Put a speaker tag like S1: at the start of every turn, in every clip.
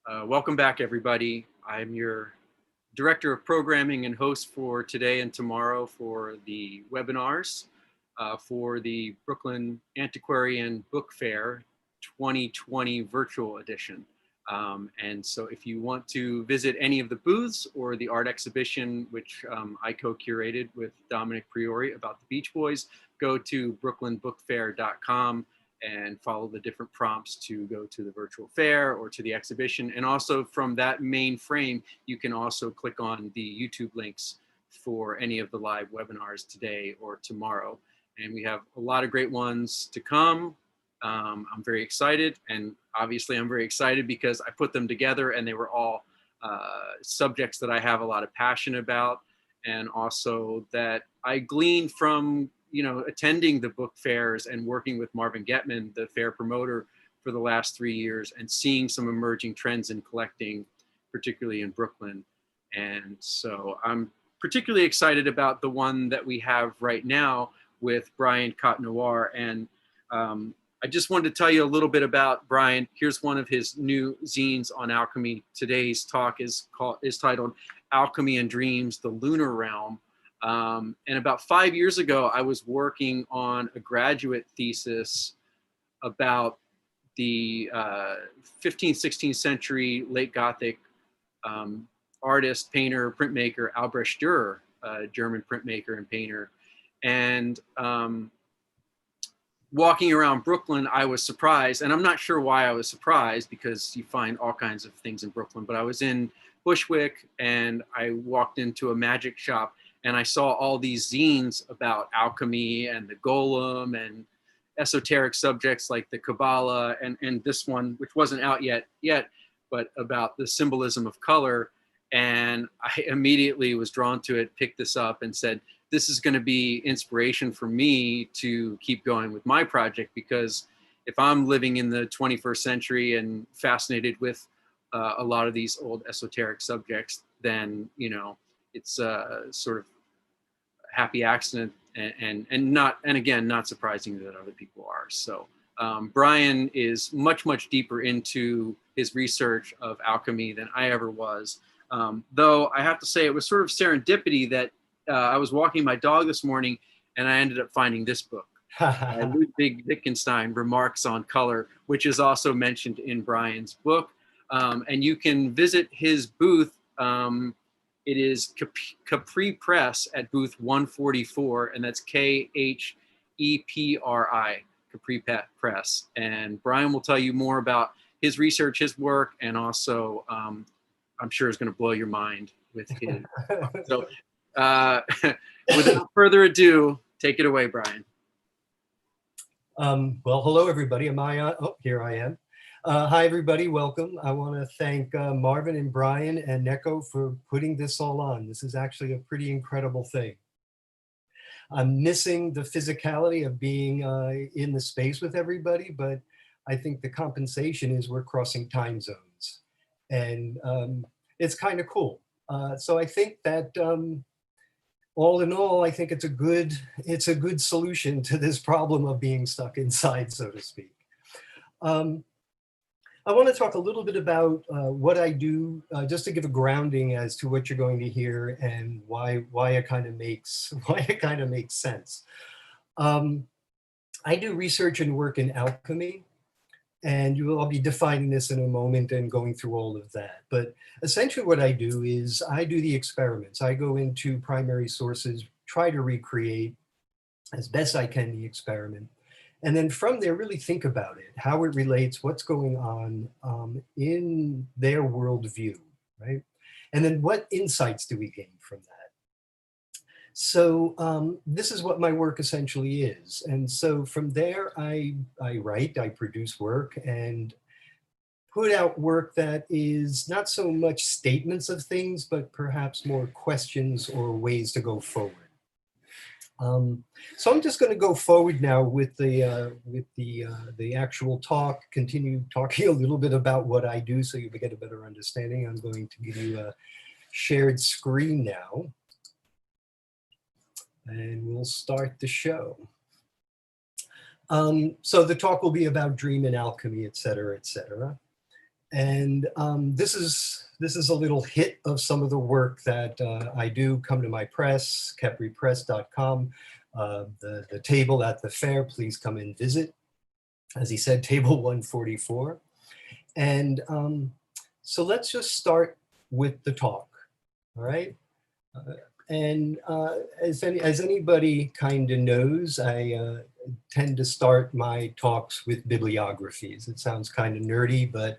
S1: Welcome back, everybody. I'm your Director of Programming and host for today and tomorrow for the webinars for the Brooklyn Antiquarian Book Fair 2020 Virtual Edition. And so if you want to visit any of the booths or the art exhibition, which I co-curated with Dominic Priori about the Beach Boys, go to brooklynbookfair.com and follow the different prompts to go to the virtual fair or to the exhibition. And also from that main frame, you can also click on the YouTube links for any of the live webinars today or tomorrow. And we have a lot of great ones to come. I'm very excited, and obviously I'm very excited because I put them together and they were all subjects that I have a lot of passion about, and also that I gleaned from attending the book fairs and working with Marvin Getman, the fair promoter, for the last 3 years, and seeing some emerging trends in collecting, particularly in Brooklyn. And so I'm particularly excited about the one that we have right now with Brian Cotnoir. And I just wanted to tell you a little bit about Brian. Here's one of his new zines on alchemy. Today's talk is titled Alchemy and Dreams, the Lunar Realm. And about 5 years ago, I was working on a graduate thesis about the 15th, 16th century late Gothic artist, painter, printmaker, Albrecht Dürer, German printmaker and painter. And walking around Brooklyn, I was surprised, and I'm not sure why I was surprised because you find all kinds of things in Brooklyn, but I was in Bushwick and I walked into a magic shop and I saw all these zines about alchemy and the golem and esoteric subjects like the Kabbalah and this one, which wasn't out yet, but about the symbolism of color. And I immediately was drawn to it, picked this up and said, this is going to be inspiration for me to keep going with my project, because if I'm living in the 21st century and fascinated with a lot of these old esoteric subjects, then, it's sort of happy accident and again, not surprising that other people are. So Brian is much deeper into his research of alchemy than I ever was. Though I have to say it was sort of serendipity that I was walking my dog this morning and I ended up finding this book, Ludwig Wittgenstein, Remarks on Color, which is also mentioned in Brian's book. And you can visit his booth. It is Capri Press at booth 144, and that's KHEPRI, Capri Press. And Brian will tell you more about his research, his work, and also I'm sure is going to blow your mind with his. So without further ado, take it away, Brian.
S2: Well, hello, everybody. Am I on? Oh, here I am. Hi, everybody. Welcome. I want to thank Marvin and Brian and Neko for putting this all on. This is actually a pretty incredible thing. I'm missing the physicality of being in the space with everybody, but I think the compensation is we're crossing time zones. And it's kind of cool. So I think that all in all, I think it's a good solution to this problem of being stuck inside, so to speak. I want to talk a little bit about what I do, just to give a grounding as to what you're going to hear and why it kind of makes sense. I do research and work in alchemy, and I'll be defining this in a moment and going through all of that. But essentially what I do is I do the experiments. I go into primary sources, try to recreate as best I can the experiment. And then from there, really think about it, how it relates, what's going on in their worldview, right? And then what insights do we gain from that? So this is what my work essentially is. And so from there, I write, I produce work and put out work that is not so much statements of things, but perhaps more questions or ways to go forward. So I'm just going to go forward now with the actual talk, continue talking a little bit about what I do so you get a better understanding. I'm going to give you a shared screen now. And we'll start the show. So the talk will be about dream and alchemy, et cetera, et cetera. And this is a little hit of some of the work that I do. Come to my press, keprepress.com. The table at the fair, please come and visit. As he said, table 144. And so let's just start with the talk, all right? As anybody kind of knows, I tend to start my talks with bibliographies. It sounds kind of nerdy, but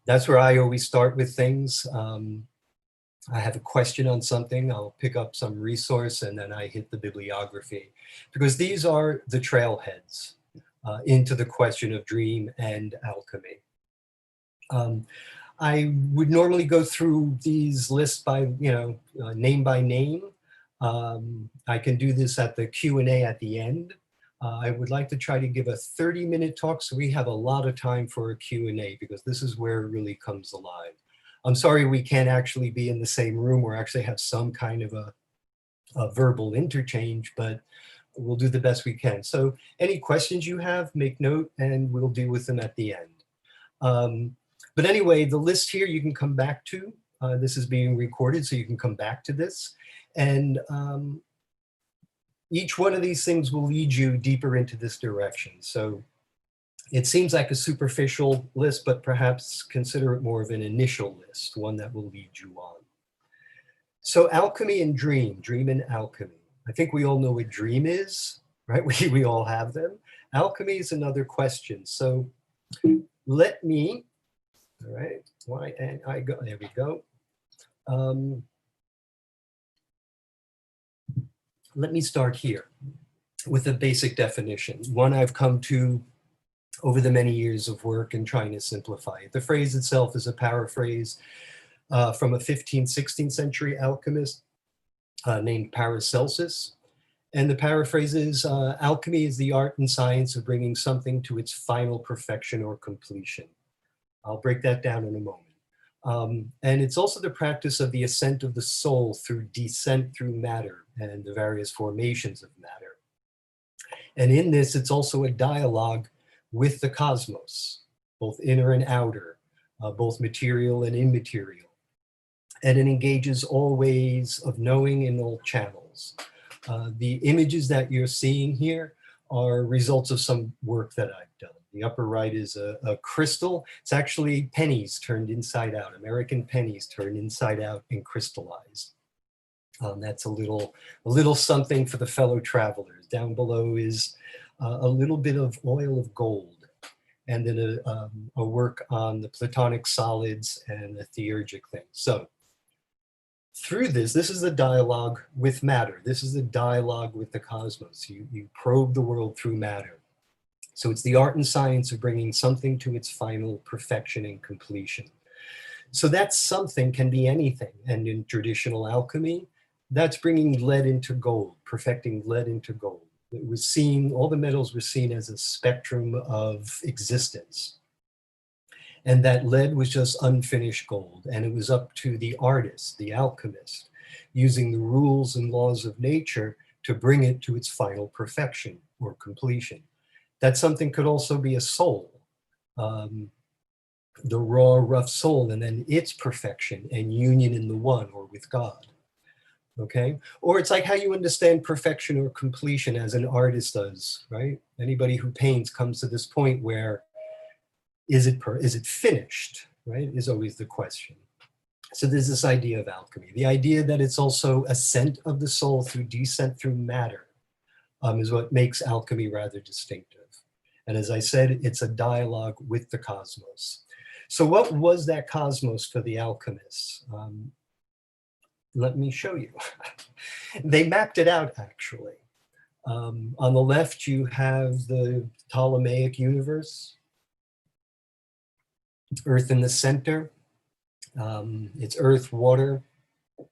S2: that's where I always start with things. I have a question on something, I'll pick up some resource and then I hit the bibliography, because these are the trailheads into the question of dream and alchemy. I would normally go through these lists by, name by name. I can do this at the Q&A at the end. I would like to try to give a 30-minute talk, so we have a lot of time for a Q&A, because this is where it really comes alive. I'm sorry we can't actually be in the same room or actually have some kind of a verbal interchange, but we'll do the best we can. So any questions you have, make note and we'll deal with them at the end. But anyway, the list here you can come back to. This is being recorded, so you can come back to this. And each one of these things will lead you deeper into this direction. So it seems like a superficial list, but perhaps consider it more of an initial list, one that will lead you on. So alchemy and dream and alchemy. I think we all know what dream is, right? We all have them. Alchemy is another question. So let me, all right, why and I go, there we go. Let me start here with a basic definition, one I've come to over the many years of work and trying to simplify it. The phrase itself is a paraphrase from a 15th, 16th century alchemist named Paracelsus. And the paraphrase is, alchemy is the art and science of bringing something to its final perfection or completion. I'll break that down in a moment. And it's also the practice of the ascent of the soul through descent through matter and the various formations of matter. And in this, it's also a dialogue with the cosmos, both inner and outer, both material and immaterial. And it engages all ways of knowing in all channels. The images that you're seeing here are results of some work that I've done. The upper right is a crystal. It's actually pennies turned inside out, American pennies turned inside out and crystallized. That's a little something for the fellow travelers. Down below is a little bit of oil of gold, and then a work on the Platonic solids and the theurgic things. So through this is the dialogue with matter. This is the dialogue with the cosmos. You probe the world through matter. So it's the art and science of bringing something to its final perfection and completion. So that something can be anything. And in traditional alchemy, that's bringing lead into gold, perfecting lead into gold. It was seen, all the metals were seen as a spectrum of existence. And that lead was just unfinished gold. And it was up to the artist, the alchemist, using the rules and laws of nature to bring it to its final perfection or completion. That something could also be a soul, the raw, rough soul, and then its perfection and union in the one or with God. Okay, or it's like how you understand perfection or completion as an artist does, right? Anybody who paints comes to this point where is it finished, right? Is always the question. So there's this idea of alchemy, the idea that it's also ascent of the soul through descent through matter is what makes alchemy rather distinctive. And as I said, it's a dialogue with the cosmos. So what was that cosmos for the alchemists? Let me show you. They mapped it out, actually. On the left, you have the Ptolemaic universe, Earth in the center. It's earth, water,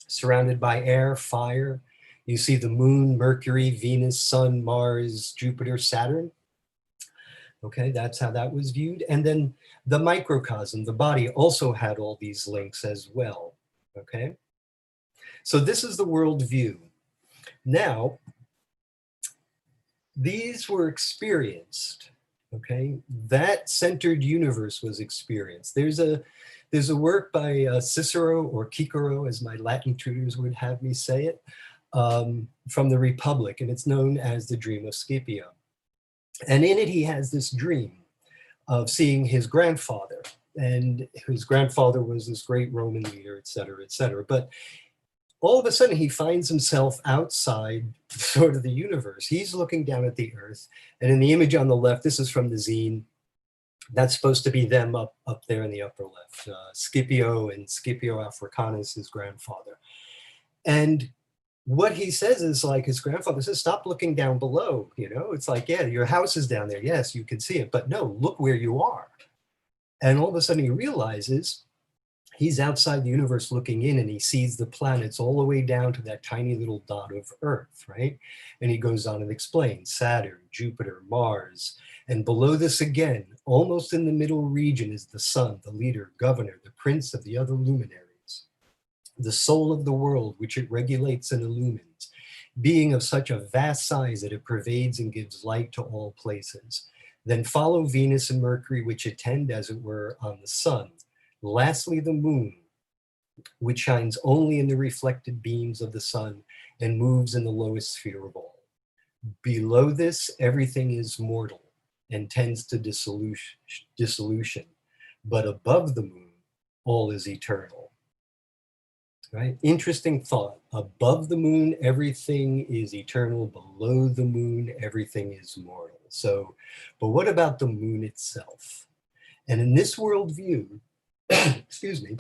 S2: surrounded by air, fire. You see the moon, Mercury, Venus, Sun, Mars, Jupiter, Saturn. Okay, that's how that was viewed. And then the microcosm, the body, also had all these links as well. Okay, so this is the world view. Now, these were experienced, Okay, that centered universe was experienced. There's a work by Cicero, or Cicero, as my Latin tutors would have me say it, from the Republic, and it's known as the Dream of Scopia. And in it, he has this dream of seeing his grandfather, and his grandfather was this great Roman leader, et cetera, et cetera. But all of a sudden, he finds himself outside sort of the universe. He's looking down at the earth, and in the image on the left, this is from the zine, that's supposed to be them up there in the upper left, Scipio and Scipio Africanus, his grandfather. And what he says is like, his grandfather says, stop looking down below, you know? It's like, yeah, your house is down there. Yes, you can see it, but no, look where you are. And all of a sudden he realizes he's outside the universe looking in, and he sees the planets all the way down to that tiny little dot of Earth, right? And he goes on and explains Saturn, Jupiter, Mars. And below this again, almost in the middle region, is the sun, the leader, governor, the prince of the other luminaries, the soul of the world, which it regulates and illumines, being of such a vast size that it pervades and gives light to all places. Then follow Venus and Mercury, which attend, as it were, on the sun. Lastly, the moon, which shines only in the reflected beams of the sun and moves in the lowest sphere of all. Below this, everything is mortal and tends to dissolution. But above the moon, all is eternal. Right? Interesting thought. Above the moon, everything is eternal. Below the moon, everything is mortal. So, but what about the moon itself? And in this worldview, excuse me,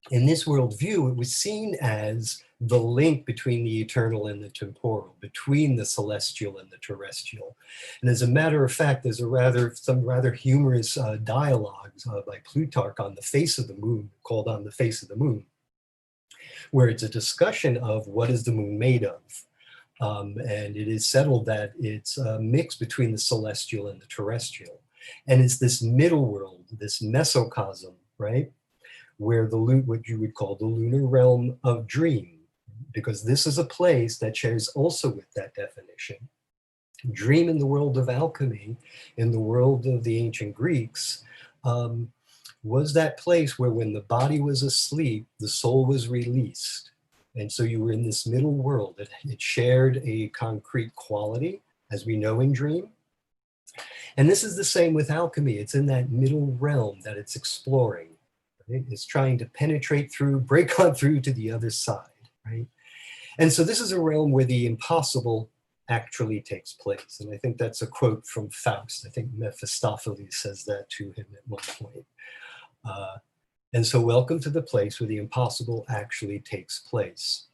S2: in this worldview, it was seen as the link between the eternal and the temporal, between the celestial and the terrestrial. And as a matter of fact, there's some rather humorous dialogues by Plutarch on the face of the moon, called On the Face of the Moon, where it's a discussion of what is the moon made of. And it is settled that it's a mix between the celestial and the terrestrial. And it's this middle world, this mesocosm, right? Where what you would call the lunar realm of dream, because this is a place that shares also with that definition. Dream in the world of alchemy, in the world of the ancient Greeks, was that place where when the body was asleep, the soul was released. And so you were in this middle world. It shared a concrete quality, as we know in dream. And this is the same with alchemy. It's in that middle realm that it's exploring. Right? It's trying to penetrate through, break on through to the other side, right? And so this is a realm where the impossible actually takes place. And I think that's a quote from Faust. I think Mephistopheles says that to him at one point. And so welcome to the place where the impossible actually takes place.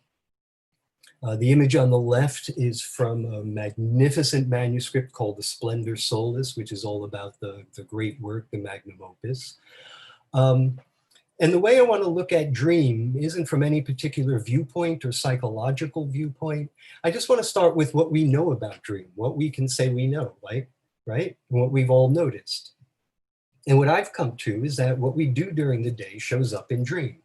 S2: The image on the left is from a magnificent manuscript called The Splendor Solis, which is all about the great work, the magnum opus. And the way I want to look at dream isn't from any particular viewpoint or psychological viewpoint. I just want to start with what we know about dream, what we can say we know, right? What we've all noticed. And what I've come to is that what we do during the day shows up in dream.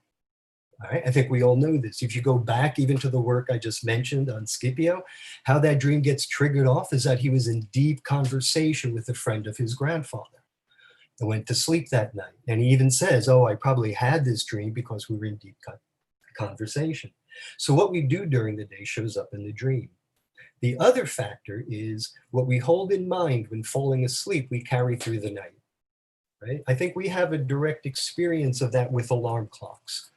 S2: All right? I think we all know this. If you go back even to the work I just mentioned on Scipio, how that dream gets triggered off is that he was in deep conversation with a friend of his grandfather and went to sleep that night. And he even says, oh, I probably had this dream because we were in deep conversation. So what we do during the day shows up in the dream. The other factor is what we hold in mind when falling asleep, we carry through the night. Right? I think we have a direct experience of that with alarm clocks.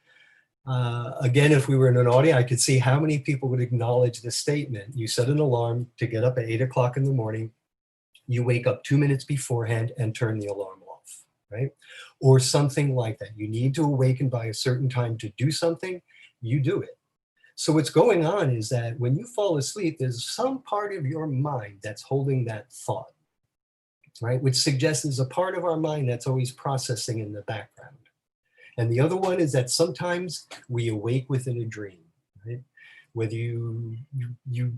S2: Again, if we were in an audience, I could see how many people would acknowledge this statement. You set an alarm to get up at 8 o'clock in the morning. You wake up 2 minutes beforehand and turn the alarm off, right? Or something like that. You need to awaken by a certain time to do something, you do it. So what's going on is that when you fall asleep, there's some part of your mind that's holding that thought, right? Which suggests there's a part of our mind that's always processing in the background. And the other one is that sometimes we awake within a dream, right? Whether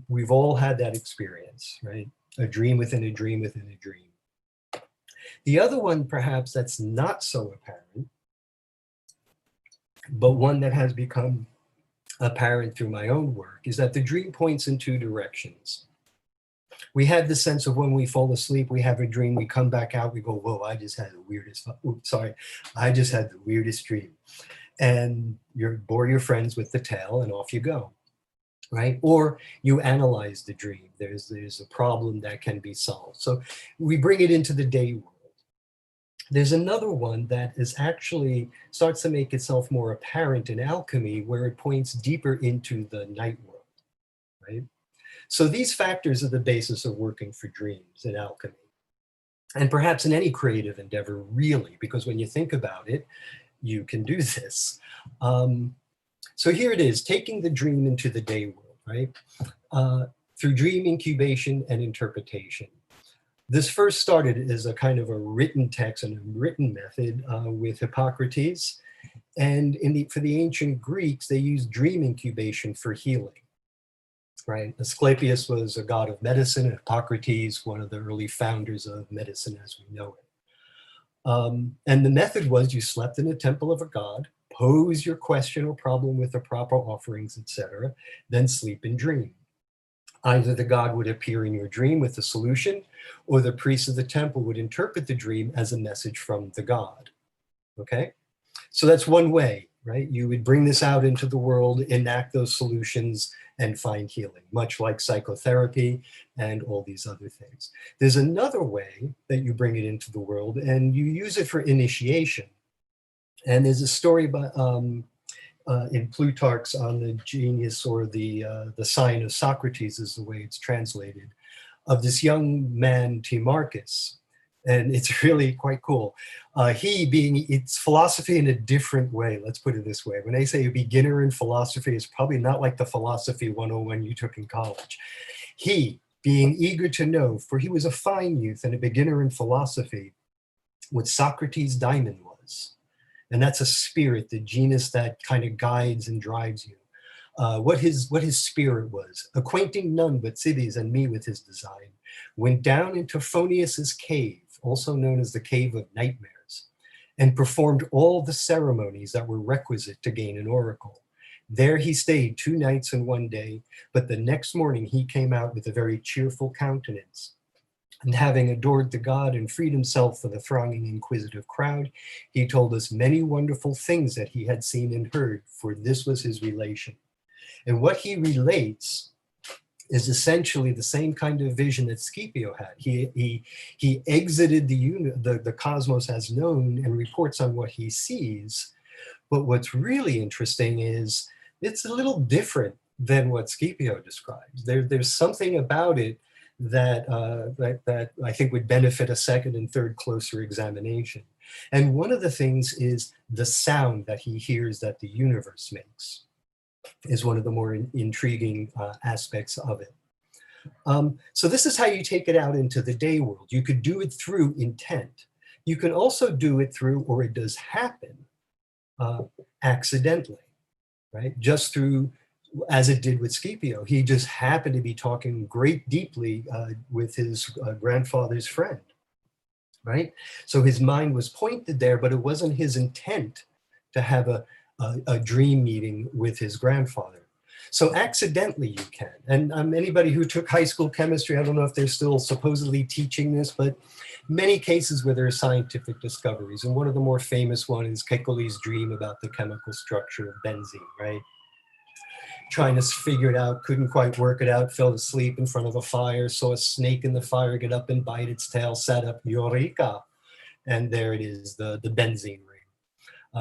S2: we've all had that experience, right? A dream within a dream within a dream. The other one, perhaps that's not so apparent, but one that has become apparent through my own work, is that the dream points in two directions. We have the sense of when we fall asleep, we have a dream, we come back out, we go, whoa, I just had the weirdest, I just had the weirdest dream. And you bore your friends with the tale and off you go, right? Or you analyze the dream. There's a problem that can be solved. So we bring it into the day world. There's another one that is actually starts to make itself more apparent in alchemy, where it points deeper into the night world, right? So these factors are the basis of working for dreams in alchemy, and perhaps in any creative endeavor, really, because when you think about it, you can do this. So here it is, taking the dream into the day world, right? Through dream incubation and interpretation. This first started as a kind of a written text and a written method with Hippocrates. And for the ancient Greeks, they used dream incubation for healing, right? Asclepius was a god of medicine, and Hippocrates, one of the early founders of medicine as we know it. And the method was you slept in a temple of a god, pose your question or problem with the proper offerings, etc., then sleep and dream. Either the god would appear in your dream with the solution, or the priest of the temple would interpret the dream as a message from the god, okay? So that's one way, right? You would bring this out into the world, enact those solutions, and find healing, much like psychotherapy and all these other things. There's another way that you bring it into the world, and you use it for initiation. And there's a story about, in Plutarch's on the genius, or the sign of Socrates is the way it's translated, of this young man, Timarchus. And it's really quite cool. It's philosophy in a different way, let's put it this way. When they say a beginner in philosophy, it's probably not like the philosophy 101 you took in college. He, being eager to know, for he was a fine youth and a beginner in philosophy, what Socrates' diamond was. And that's a spirit, the genus that kind of guides and drives you. What his spirit was, acquainting none but Cibes and me with his design, went down into Phonius's cave, also known as the Cave of Nightmares, and performed all the ceremonies that were requisite to gain an oracle. There he stayed 2 nights and 1 day, but the next morning he came out with a very cheerful countenance. And having adored the god and freed himself from the thronging inquisitive crowd, he told us many wonderful things that he had seen and heard, for this was his relation. And what he relates is essentially the same kind of vision that Scipio had. He exited the cosmos as known and reports on what he sees. But what's really interesting is it's a little different than what Scipio describes. There's something about it that I think would benefit a second and third closer examination. And one of the things is the sound that he hears that the universe makes is one of the more intriguing aspects of it. So this is how you take it out into the day world. You could do it through intent. You can also do it through, or it does happen, accidentally, right? Just through, as it did with Scipio. He just happened to be talking great deeply with his grandfather's friend, right? So his mind was pointed there, but it wasn't his intent to have a dream meeting with his grandfather. So accidentally you can. And anybody who took high school chemistry, I don't know if they're still supposedly teaching this, but many cases where there are scientific discoveries. And one of the more famous one is Kekeles Dream about the chemical structure of benzene, right? Trying to figure it out, couldn't quite work it out, fell asleep in front of a fire, saw a snake in the fire get up and bite its tail, sat up, eureka, and there it is, the benzene ring.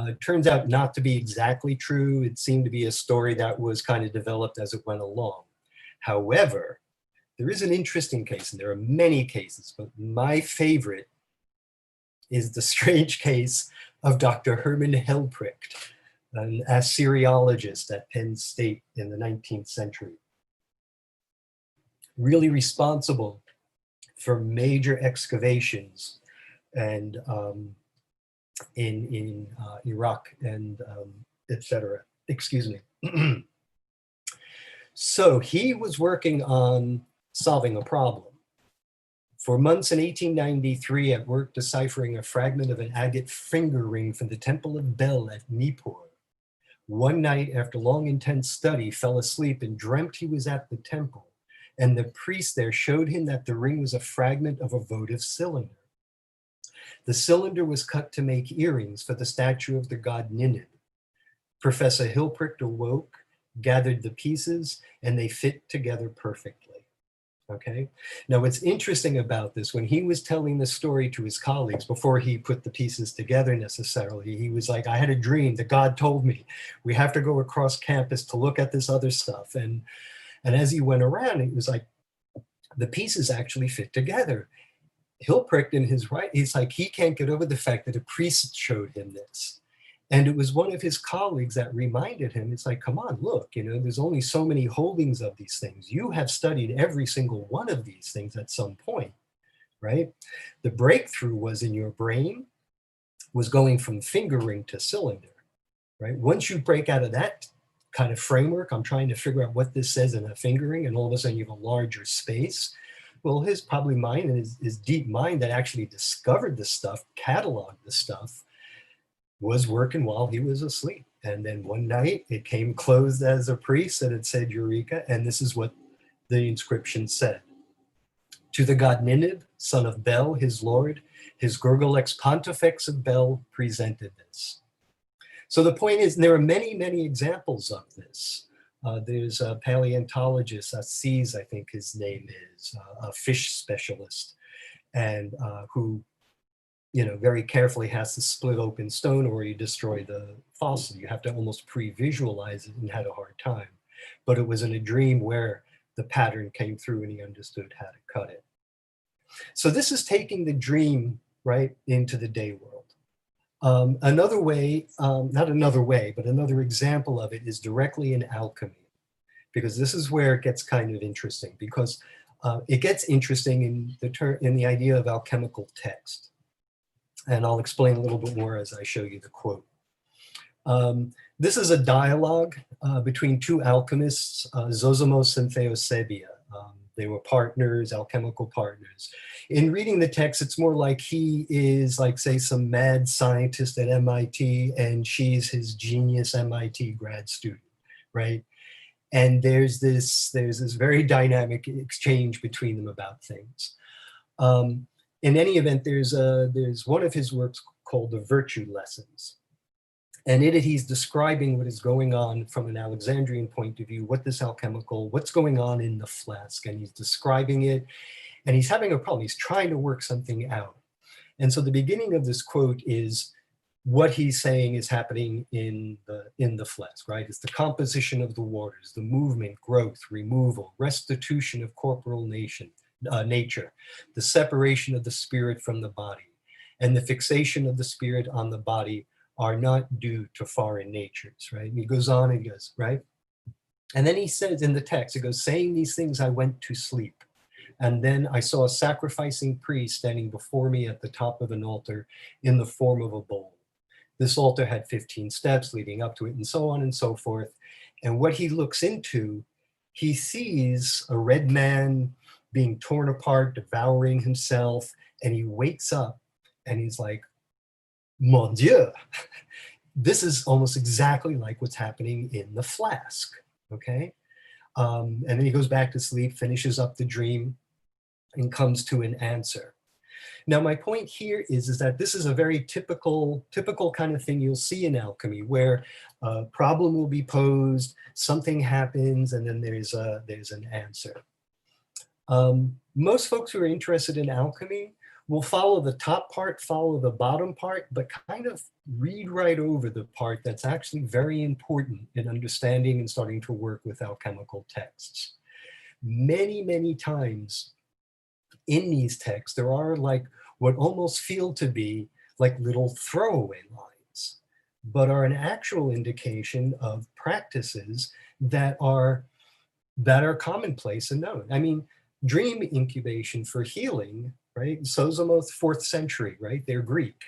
S2: It turns out not to be exactly true. It seemed to be a story that was kind of developed as it went along. However, there is an interesting case, and there are many cases, but my favorite is the strange case of Dr. Herman Hellpricht, an Assyriologist at Penn State in the 19th century. Really responsible for major excavations and in Iraq and etc. Excuse me. So he was working on solving a problem. For months in 1893, at work deciphering a fragment of an agate finger ring from the Temple of Bel at Nippur. One night, after long intense study, fell asleep and dreamt he was at the temple. And the priest there showed him that the ring was a fragment of a votive cylinder. The cylinder was cut to make earrings for the statue of the god Ninib. Professor Hellpricht awoke, gathered the pieces, and they fit together perfectly. Okay. Now, what's interesting about this, when he was telling the story to his colleagues before he put the pieces together necessarily, he was like, I had a dream that God told me we have to go across campus to look at this other stuff. And as he went around, it was like the pieces actually fit together. Hellpricht in his right, he's like, he can't get over the fact that a priest showed him this. And it was one of his colleagues that reminded him, it's like, come on, look, you know, there's only so many holdings of these things. You have studied every single one of these things at some point, right? The breakthrough was in your brain, was going from finger ring to cylinder, right? Once you break out of that kind of framework, I'm trying to figure out what this says in a finger ring, and all of a sudden you have a larger space. Well, his probably mind and his deep mind that actually discovered this stuff, cataloged the stuff, was working while he was asleep. And then one night it came clothed as a priest and it said Eureka. And this is what the inscription said. To the god Ninib, son of Bel, his lord, his Gurgalex Pontifex of Bel presented this. So the point is, there are many, many examples of this. There's a paleontologist, Assis, I think his name is, a fish specialist, and who, you know, very carefully has to split open stone or you destroy the fossil. You have to almost pre-visualize it, and had a hard time. But it was in a dream where the pattern came through and he understood how to cut it. So this is taking the dream, right, into the day world. Another way, not another way, but another example of it is directly in alchemy, because this is where it gets kind of interesting, because it gets interesting in the idea of alchemical text. And I'll explain a little bit more as I show you the quote. This is a dialogue between two alchemists, Zosimos and Theosebia. They were partners, alchemical partners. In reading the text, it's more like he is like, say, some mad scientist at MIT and she's his genius MIT grad student, right? And there's this very dynamic exchange between them about things. In any event, there's one of his works called The Virtue Lessons. And in it, he's describing what is going on from an Alexandrian point of view, what's going on in the flask. And he's describing it, and he's having a problem. He's trying to work something out. And so the beginning of this quote is what he's saying is happening in the flask, right? It's the composition of the waters, the movement, growth, removal, restitution of corporal nature, the separation of the spirit from the body, and the fixation of the spirit on the body are not due to foreign natures, right? And he goes on and goes, right? And then he says in the text, it goes, saying these things, I went to sleep. And then I saw a sacrificing priest standing before me at the top of an altar in the form of a bowl. This altar had 15 steps leading up to it, and so on and so forth. And what he looks into, he sees a red man being torn apart, devouring himself, and he wakes up and he's like, Mon Dieu, this is almost exactly like what's happening in the flask, okay? And then he goes back to sleep, finishes up the dream, and comes to an answer. Now, my point here is that this is a very typical kind of thing you'll see in alchemy, where a problem will be posed, something happens, and then there's an answer. Most folks who are interested in alchemy will follow the top part, follow the bottom part, but kind of read right over the part that's actually very important in understanding and starting to work with alchemical texts. Many, many times in these texts, there are like what almost feel to be like little throwaway lines, but are an actual indication of practices that are commonplace and known. I mean, dream incubation for healing, right? Zosimos, 4th century, right? They're Greek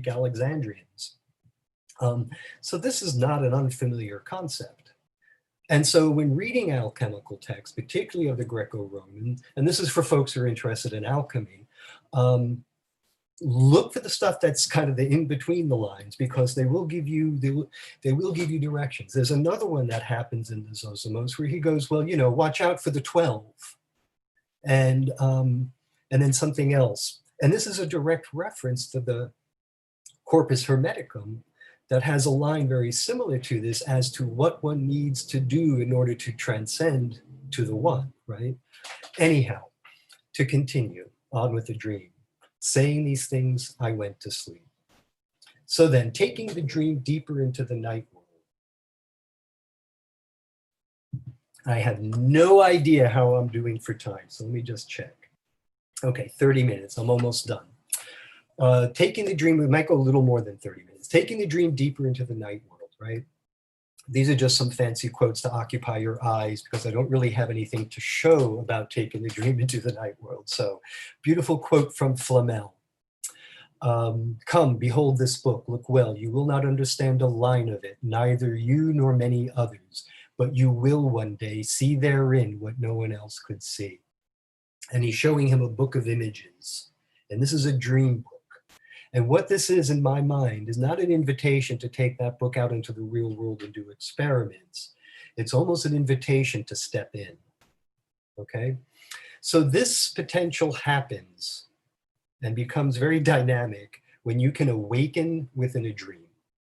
S2: Alexandrians. So this is not an unfamiliar concept. And so when reading alchemical texts, particularly of the Greco-Roman, and this is for folks who are interested in alchemy, look for the stuff that's kind of the in between the lines, because they will give you they will give you directions. There's another one that happens in the Zosimos where he goes, well, you know, watch out for the 12, and then something else. And this is a direct reference to the Corpus Hermeticum that has a line very similar to this as to what one needs to do in order to transcend to the one, right? Anyhow, to continue on with the dream. Saying these things, I went to sleep. So then, taking the dream deeper into the night world, I have no idea how I'm doing for time, so let me just check. Okay, 30 minutes, I'm almost done. Taking the dream, we might go a little more than 30 minutes. Taking the dream deeper into the night world, right? These are just some fancy quotes to occupy your eyes, because I don't really have anything to show about taking the dream into the night world. So, beautiful quote from Flamel. Come, behold this book, look well, you will not understand a line of it, neither you nor many others, but you will one day see therein what no one else could see. And he's showing him a book of images. And this is a dream book. And what this is, in my mind, is not an invitation to take that book out into the real world and do experiments. It's almost an invitation to step in, okay? So this potential happens and becomes very dynamic when you can awaken within a dream,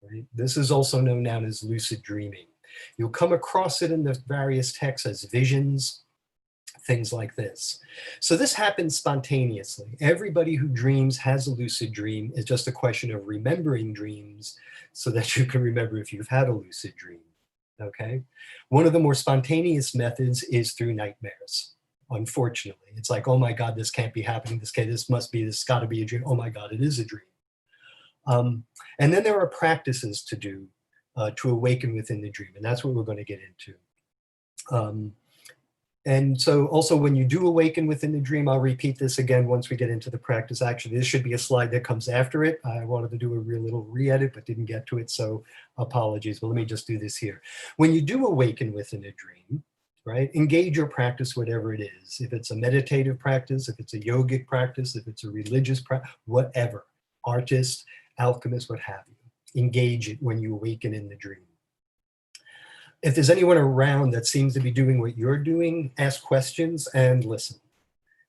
S2: right? This is also known now as lucid dreaming. You'll come across it in the various texts as visions, things like this. So this happens spontaneously. Everybody who dreams has a lucid dream. It's just a question of remembering dreams so that you can remember if you've had a lucid dream, okay? One of the more spontaneous methods is through nightmares. Unfortunately, it's like, oh my God, this can't be happening. This gotta be a dream. Oh my God, it is a dream. And then there are practices to do to awaken within the dream. And that's what we're going to get into. And so also when you do awaken within the dream, I'll repeat this again once we get into the practice. Actually, this should be a slide that comes after it. I wanted to do a real little re-edit, but didn't get to it, so apologies. But let me just do this here. When you do awaken within a dream, right, engage your practice, whatever it is. If it's a meditative practice, if it's a yogic practice, if it's a religious practice, whatever, artist, alchemist, what have you. Engage it when you awaken in the dream. If there's anyone around that seems to be doing what you're doing, ask questions and listen.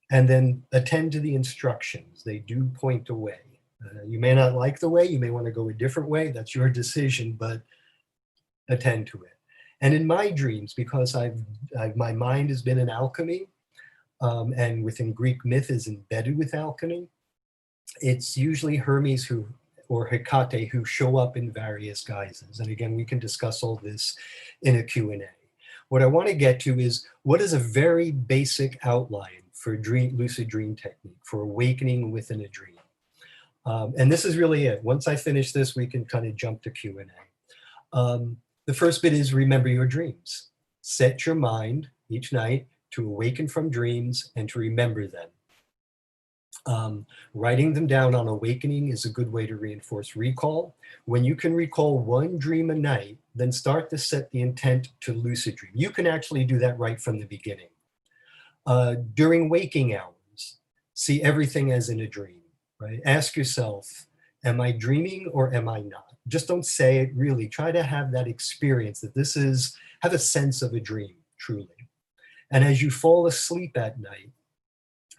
S2: And then attend to the instructions. They do point a way. You may not like the way, you may want to go a different way, that's your decision, but attend to it. And in my dreams, because my mind has been in alchemy, and within Greek myth is embedded with alchemy, it's usually Hermes or Hecate who show up in various guises. And again, we can discuss all this in a Q&A. What I want to get to is, what is a very basic outline for lucid dream technique, for awakening within a dream? And this is really it. Once I finish this, we can kind of jump to Q&A. The first bit is remember your dreams. Set your mind each night to awaken from dreams and to remember them. Writing them down on awakening is a good way to reinforce recall. When you can recall one dream a night, then start to set the intent to lucid dream. You can actually do that right from the beginning. During waking hours, see everything as in a dream, right? Ask yourself, am I dreaming or am I not? Just don't say it, really. Try to have that experience that have a sense of a dream, truly. And as you fall asleep at night,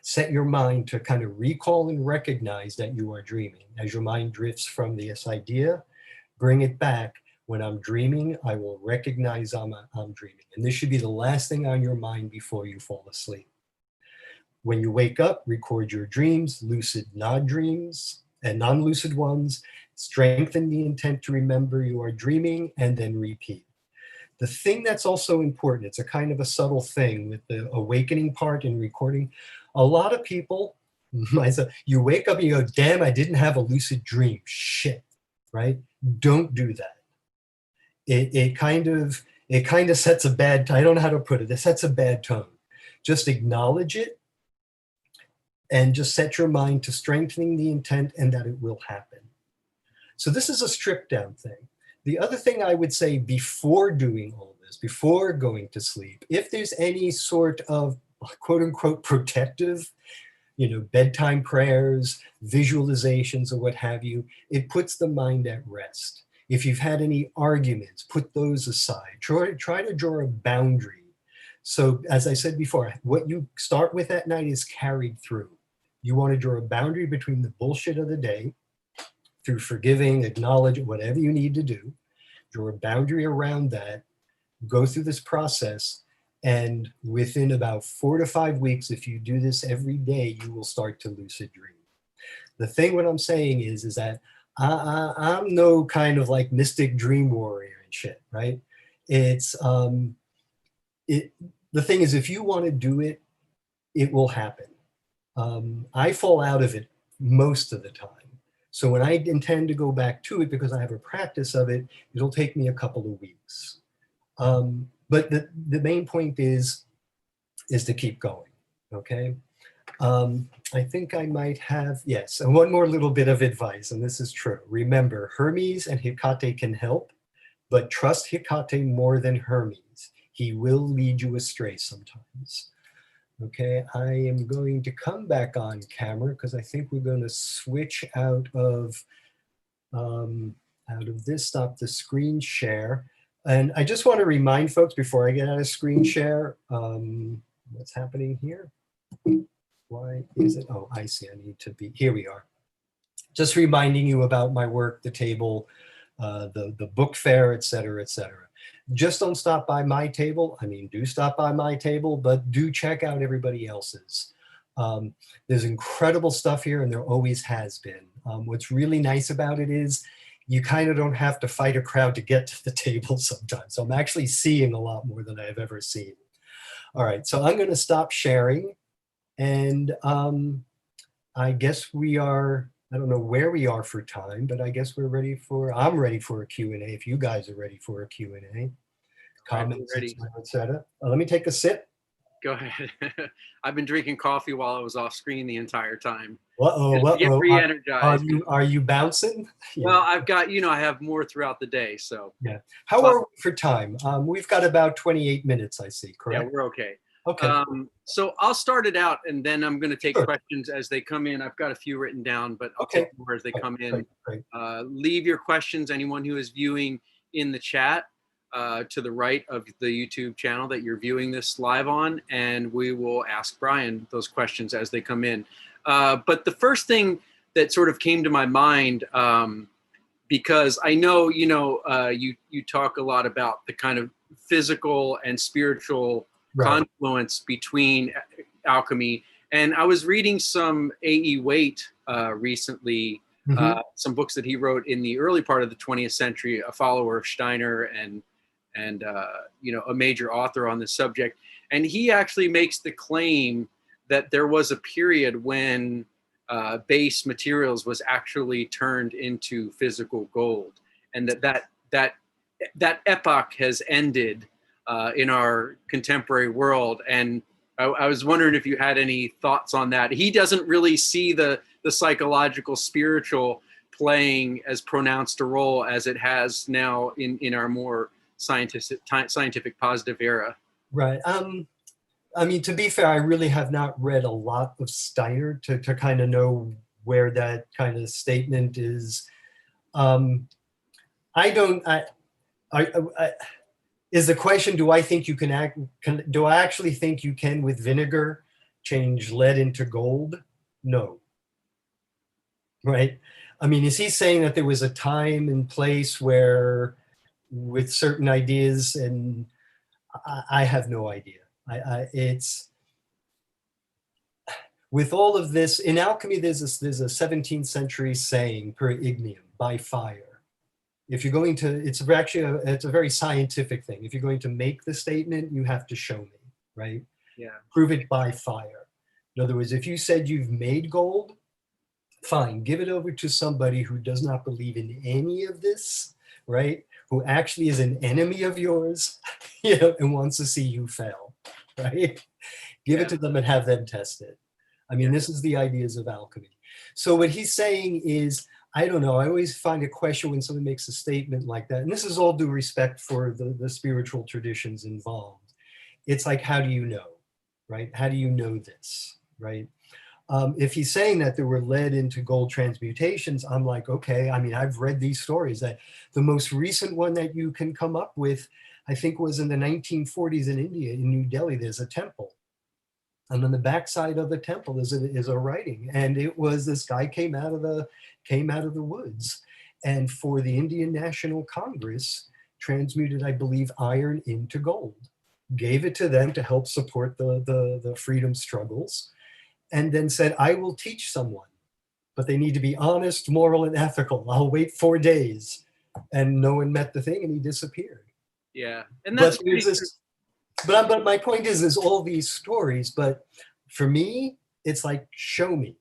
S2: set your mind to kind of recall and recognize that you are dreaming. As your mind drifts from this idea, bring it back. When I'm dreaming, I will recognize I'm dreaming. And this should be the last thing on your mind before you fall asleep. When you wake up, record your dreams, lucid non-dreams and non-lucid ones. Strengthen the intent to remember you are dreaming, and then repeat. The thing that's also important, it's a kind of a subtle thing with the awakening part and recording. A lot of people, myself, you wake up and you go, damn, I didn't have a lucid dream. Shit, right? Don't do that. It kind of sets a bad tone. I don't know how to put it. It sets a bad tone. Just acknowledge it and just set your mind to strengthening the intent and that it will happen. So this is a stripped down thing. The other thing I would say before doing all this, before going to sleep, if there's any sort of quote unquote protective, bedtime prayers, visualizations, or what have you. It puts the mind at rest. If you've had any arguments, put those aside. Try to draw a boundary. So as I said before, what you start with at night is carried through. You want to draw a boundary between the bullshit of the day through forgiving, acknowledging, whatever you need to do. Draw a boundary around that, go through this process, and within about 4 to 5 weeks, if you do this every day, you will start to lucid dream. The thing what I'm saying is that I'm no kind of like mystic dream warrior and shit, right? It's the thing is, if you want to do it, it will happen. I fall out of it most of the time. So when I intend to go back to it, because I have a practice of it, it'll take me a couple of weeks. But the main point is to keep going, okay? I think I might have, yes, and one more little bit of advice, and this is true. Remember, Hermes and Hecate can help, but trust Hecate more than Hermes. He will lead you astray sometimes. Okay, I am going to come back on camera because I think we're going to switch out of this, stop the screen share. And I just want to remind folks before I get out of screen share, what's happening here? Why is it? Oh, I see. I need to be, here we are. Just reminding you about my work, the table, the book fair, et cetera, et cetera. Just don't stop by my table. I mean, do stop by my table, but do check out everybody else's. There's incredible stuff here, and there always has been. What's really nice about it is you kind of don't have to fight a crowd to get to the table sometimes. So I'm actually seeing a lot more than I've ever seen. All right, so I'm going to stop sharing. And I guess we are, I don't know where we are for time, but I guess we're ready for, I'm ready for a Q&A if you guys are ready for a Q&A. Comments,
S1: ready.
S2: et cetera. Let me take a sip.
S1: Go ahead. I've been drinking coffee while I was off screen the entire time.
S2: Uh-oh.
S1: Re-energized.
S2: Are you bouncing? Yeah.
S1: Well, I've got, I have more throughout the day, so.
S2: Yeah. How are we for time? We've got about 28 minutes, I see, correct?
S1: Yeah, we're okay.
S2: Okay.
S1: So I'll start it out, and then I'm going to take questions as they come in. I've got a few written down, but I'll take more as they come in.
S2: Great.
S1: Leave your questions, anyone who is viewing, in the chat to the right of the YouTube channel that you're viewing this live on, and we will ask Brian those questions as they come in. But the first thing that sort of came to my mind, because I know, you talk a lot about the kind of physical and spiritual confluence between alchemy. And I was reading some A.E. Waite recently, some books that he wrote in the early part of the 20th century, a follower of Steiner and a major author on this subject. And he actually makes the claim that there was a period when base materials was actually turned into physical gold, and that epoch has ended in our contemporary world. And I was wondering if you had any thoughts on that. He doesn't really see the psychological, spiritual playing as pronounced a role as it has now in our more scientific positive era.
S2: Right. I mean, to be fair, I really have not read a lot of Steiner to kind of know where that kind of statement is. Is the question, do I think you do I actually think you can, with vinegar, change lead into gold? No. Right? I mean, is he saying that there was a time and place where, with certain ideas, and I have no idea. It's, with all of this, in alchemy, there's a 17th century saying, per ignium, by fire. If you're going to, it's a very scientific thing. If you're going to make the statement, you have to show me, right?
S1: Yeah.
S2: Prove it by fire. In other words, if you said you've made gold, fine, give it over to somebody who does not believe in any of this, right? Who actually is an enemy of yours, and wants to see you fail, right? Give it to them and have them test it. I mean, this is the ideas of alchemy. So what he's saying is, I don't know, I always find a question when someone makes a statement like that, and this is all due respect for the spiritual traditions involved. It's like, how do you know, right? How do you know this, right? If he's saying that they were led into gold transmutations, I'm like, okay, I mean, I've read these stories. That the most recent one that you can come up with, I think, was in the 1940s in India, in New Delhi. There's a temple. And on the backside of the temple is a writing. And it was, this guy came out of the woods. And for the Indian National Congress, transmuted, I believe, iron into gold, gave it to them to help support the freedom struggles, and then said, I will teach someone, but they need to be honest, moral, and ethical. I'll wait 4 days. And no one met the thing, and he disappeared.
S1: Yeah, and that's
S2: but my point is, there's all these stories, but for me, it's like, show me.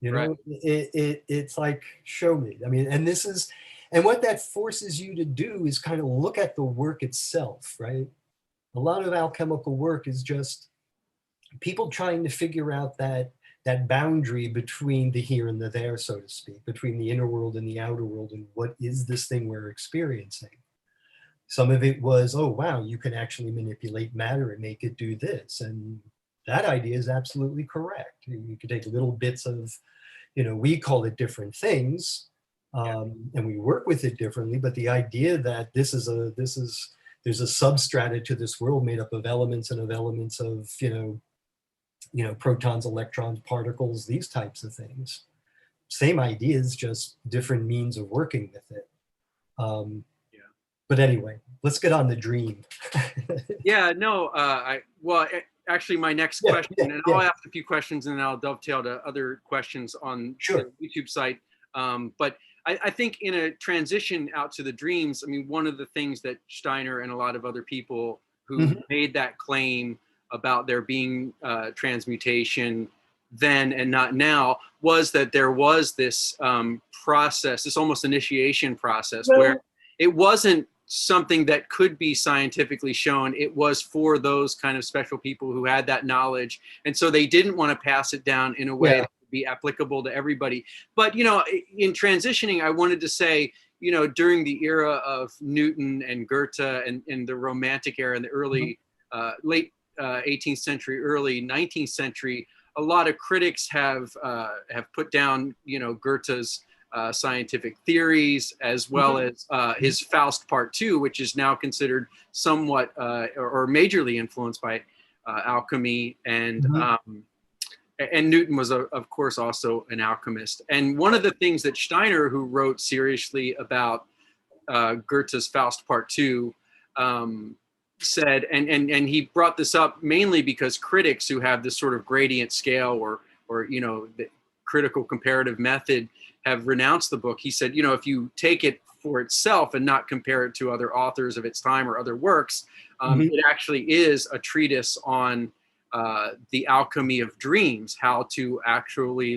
S2: You know,
S1: right.
S2: It's like, show me. I mean, and what that forces you to do is kind of look at the work itself, right? A lot of alchemical work is just people trying to figure out that boundary between the here and the there, so to speak, between the inner world and the outer world, and what is this thing we're experiencing. Some of it was, oh, wow, you can actually manipulate matter and make it do this. And that idea is absolutely correct. You could take little bits of, we call it different things, and we work with it differently. But the idea that there's a substrata to this world made up of elements and of elements of, protons, electrons, particles, these types of things. Same ideas, just different means of working with it. But anyway, let's get on the dream.
S1: Yeah, no, actually my next question, and I'll ask a few questions and then I'll dovetail to other questions on the YouTube site. But I think in a transition out to the dreams, I mean, one of the things that Steiner and a lot of other people who made that claim about there being transmutation then and not now was that there was this process, this almost initiation process, where it wasn't something that could be scientifically shown. It was for those kind of special people who had that knowledge. And so they didn't want to pass it down in a way that would be applicable to everybody. But, in transitioning, I wanted to say, during the era of Newton and Goethe and the Romantic era in the early, late 18th century, early 19th century, a lot of critics have put down, Goethe's scientific theories, as well as his Faust Part 2, which is now considered somewhat or majorly influenced by alchemy. And Newton was, of course, also an alchemist. And one of the things that Steiner, who wrote seriously about Goethe's Faust Part 2, said, and he brought this up mainly because critics who have this sort of gradient scale or the critical comparative method have renounced the book. He said, if you take it for itself and not compare it to other authors of its time or other works, it actually is a treatise on the alchemy of dreams, how to actually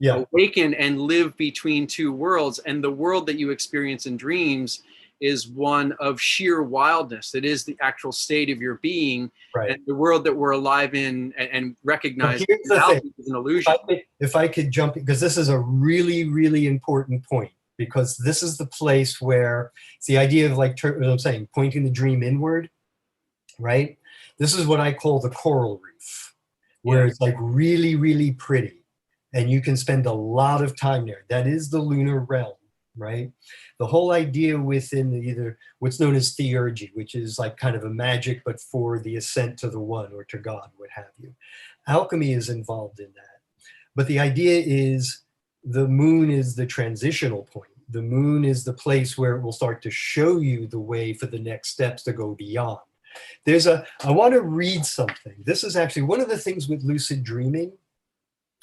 S1: awaken and live between two worlds. And the world that you experience in dreams is one of sheer wildness. It is the actual state of your being. Right. And the world that we're alive in and recognize is an illusion.
S2: If I could jump, because this is a really, really important point, because this is the place where it's the idea of, what I'm saying, pointing the dream inward, right? This is what I call the coral reef, where it's really, really pretty. And you can spend a lot of time there. That is the lunar realm. Right? The whole idea within either what's known as theurgy, which is kind of a magic, but for the ascent to the one or to God, what have you. Alchemy is involved in that. But the idea is the moon is the transitional point. The moon is the place where it will start to show you the way for the next steps to go beyond. I want to read something. This is actually one of the things with lucid dreaming,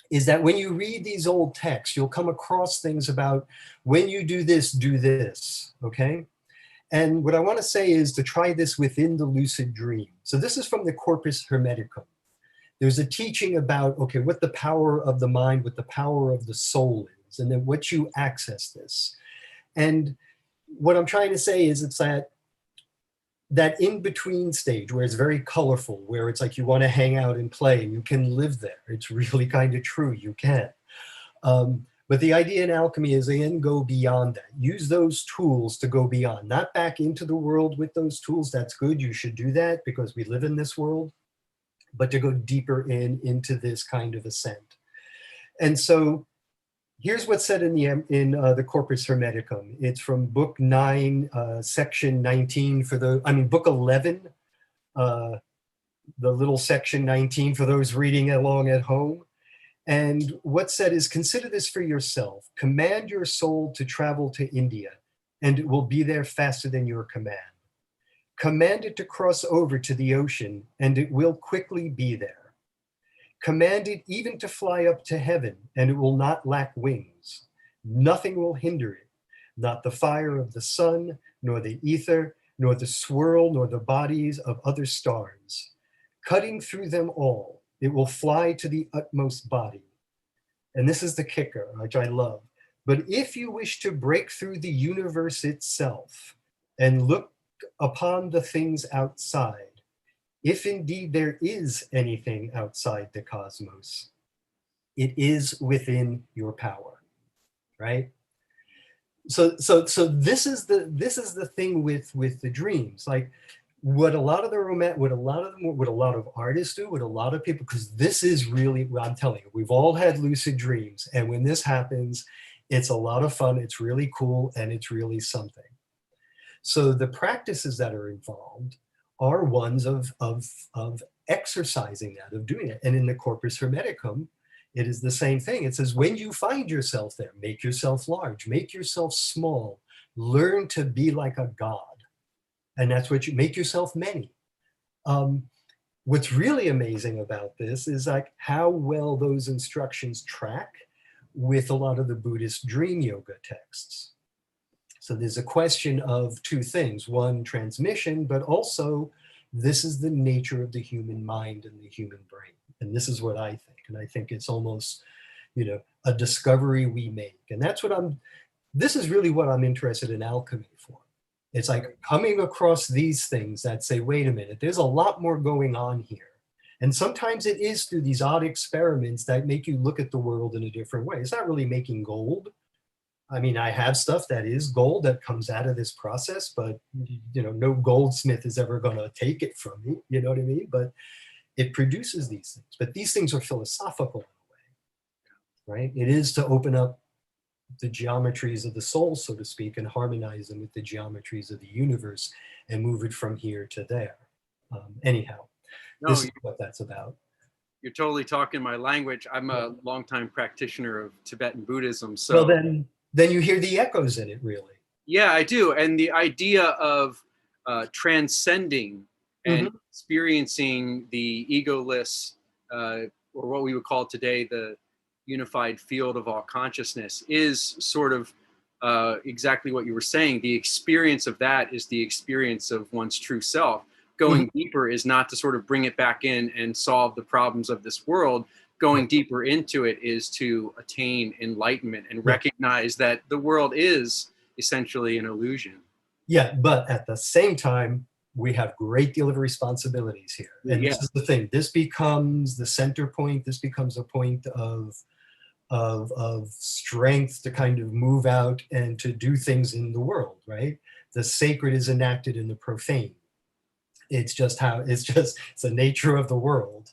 S2: is that when you read these old texts, you'll come across things about when you do this, okay? And what I want to say is to try this within the lucid dream. So this is from the Corpus Hermeticum. There's a teaching about, okay, what the power of the mind, what the power of the soul is, and then what you access this. And what I'm trying to say is it's that in-between stage where it's very colorful, where it's like you want to hang out and play and you can live there. It's really kind of true, you can. But the idea in alchemy is then go beyond that. Use those tools to go beyond, not back into the world with those tools. That's good, you should do that because we live in this world. but to go deeper into this kind of ascent. And so here's what's said in the Corpus Hermeticum. It's from book 9, section 19 book 11, the little section 19 for those reading along at home. And what's said is, consider this for yourself. Command your soul to travel to India, and it will be there faster than your command. Command it to cross over to the ocean, and it will quickly be there. Command it even to fly up to heaven, and it will not lack wings. Nothing will hinder it, not the fire of the sun, nor the ether, nor the swirl, nor the bodies of other stars. Cutting through them all, it will fly to the utmost body. And this is the kicker, which I love. But if you wish to break through the universe itself and look upon the things outside, if indeed there is anything outside the cosmos, it is within your power, right? So this is the thing with the dreams. Like, what a lot of artists do, what a lot of people, because this is really, I'm telling you, we've all had lucid dreams, and when this happens, it's a lot of fun, it's really cool, and it's really something. So the practices that are involved are ones of exercising that, of doing it. And in the Corpus Hermeticum, it is the same thing. It says, when you find yourself there, make yourself large, make yourself small, learn to be like a god. And that's what you make yourself many. What's really amazing about this is like how well those instructions track with a lot of the Buddhist dream yoga texts. So there's a question of two things: one, transmission, but also this is the nature of the human mind and the human brain. And this is what I think. And I think it's almost, a discovery we make. And that's this is really what I'm interested in alchemy for. It's like coming across these things that say, wait a minute, there's a lot more going on here. And sometimes it is through these odd experiments that make you look at the world in a different way. It's not really making gold. I mean, I have stuff that is gold that comes out of this process, but no goldsmith is ever going to take it from me. You know what I mean? But it produces these things. But these things are philosophical in a way, right? It is to open up the geometries of the soul, so to speak, and harmonize them with the geometries of the universe and move it from here to there. Anyhow, this is what that's about.
S1: You're totally talking my language. I'm a longtime practitioner of Tibetan Buddhism. So
S2: well, then you hear the echoes in it, really.
S1: Yeah, I do. And the idea of transcending and experiencing the egoless, or what we would call today the unified field of all consciousness, is sort of exactly what you were saying. The experience of that is the experience of one's true self. Going deeper is not to sort of bring it back in and solve the problems of this world. Going deeper into it is to attain enlightenment and recognize that the world is essentially an illusion.
S2: Yeah, but at the same time, we have a great deal of responsibilities here. And this is the thing. This becomes the center point. This becomes a point of strength to kind of move out and to do things in the world, right? The sacred is enacted in the profane. It's just it's the nature of the world,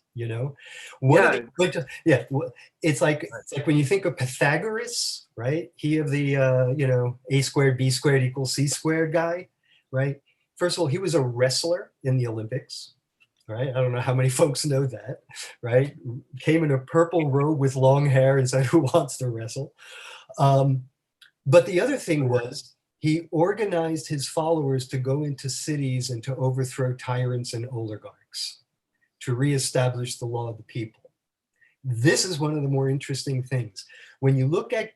S2: It's like when you think of Pythagoras, right? He of the a squared b squared equals c squared guy, right? First of all, he was a wrestler in the Olympics, right? I don't know how many folks know that, right? Came in a purple robe with long hair and said, "Who wants to wrestle?" But the other thing was, he organized his followers to go into cities and to overthrow tyrants and oligarchs, to reestablish the law of the people. This is one of the more interesting things. When you look at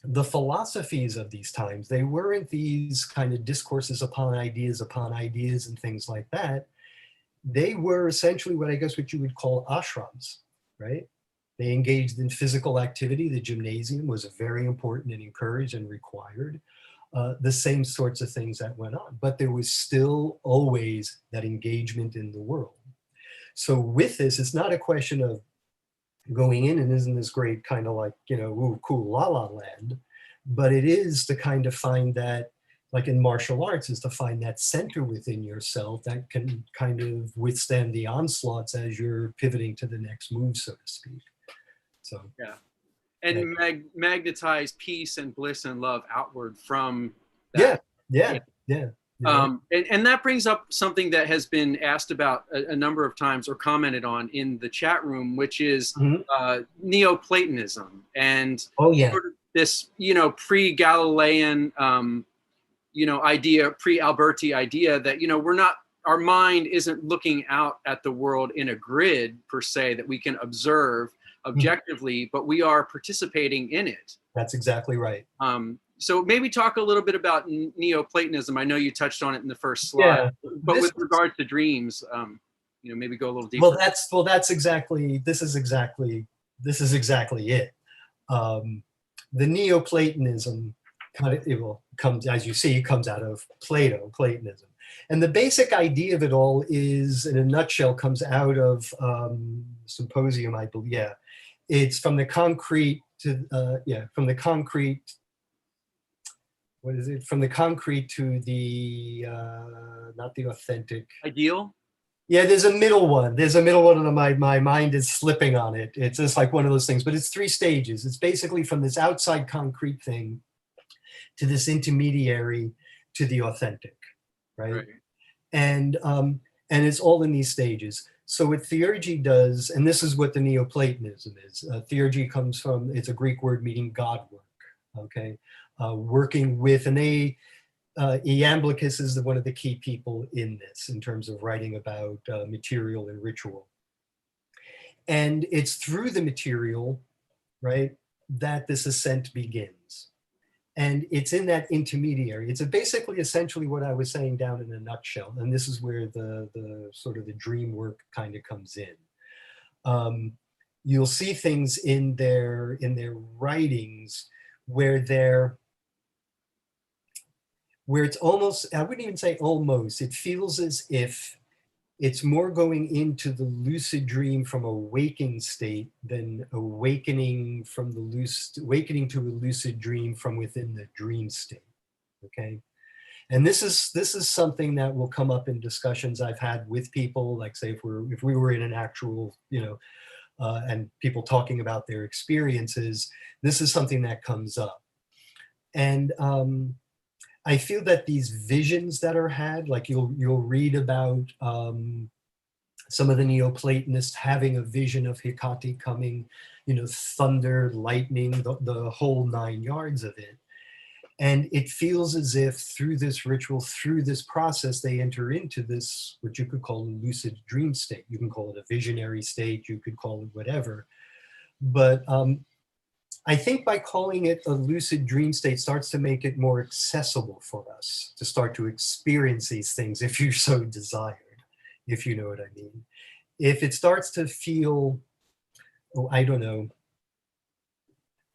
S2: the philosophies of these times, they weren't these kind of discourses upon ideas and things like that. They were essentially what you would call ashrams, right? They engaged in physical activity. The gymnasium was very important and encouraged and required. The same sorts of things that went on, but there was still always that engagement in the world. So with this, it's not a question of going in and isn't this great kind of like, ooh, cool la la land, but it is to kind of find that like in martial arts, is to find that center within yourself that can kind of withstand the onslaughts as you're pivoting to the next move, so to speak. So
S1: yeah, and magnetize peace and bliss and love outward from
S2: yeah,
S1: that.
S2: yeah, yeah.
S1: And that brings up something that has been asked about a number of times or commented on in the chat room, which is Neoplatonism and
S2: oh yeah,
S1: sort of this, pre-Galilean, idea, pre-Alberti idea that, we're not, our mind isn't looking out at the world in a grid per se that we can observe objectively, but we are participating in it.
S2: That's exactly right.
S1: So maybe talk a little bit about Neoplatonism. I know you touched on it in the first slide, but with regard to dreams, maybe go a little deeper.
S2: This is exactly it. The Neoplatonism comes, as you see, comes out of Platonism. And the basic idea of it all is, in a nutshell, comes out of Symposium, I believe. Yeah, it's from the concrete to from the concrete. What is it? From the concrete to the not the authentic.
S1: Ideal.
S2: Yeah, there's a middle one. And my mind is slipping on it. It's just like one of those things, but it's 3 stages. It's basically from this outside concrete thing to this intermediary to the authentic, right? And it's all in these stages. So what theurgy does, and this is what the Neoplatonism is. Theurgy comes from, it's a Greek word meaning God work, okay? Working with, and Iamblichus is one of the key people in this in terms of writing about material and ritual. And it's through the material, right, that this ascent begins. And it's in that intermediary. It's basically essentially what I was saying down in a nutshell. And this is where the sort of the dream work kind of comes in. You'll see things in their writings where it's almost, I wouldn't even say almost, it feels as if it's more going into the lucid dream from a waking state than awakening to a lucid dream from within the dream state, okay? And this is something that will come up in discussions I've had with people, like say if we were in an actual, and people talking about their experiences, this is something that comes up. And I feel that these visions that are had, like you'll read about some of the Neoplatonists having a vision of Hecate coming, thunder, lightning, the whole 9 yards of it. And it feels as if through this ritual, through this process, they enter into this, what you could call a lucid dream state. You can call it a visionary state, you could call it whatever. But I think by calling it a lucid dream state starts to make it more accessible for us to start to experience these things if you so desired, if you know what I mean. If it starts to feel, I don't know,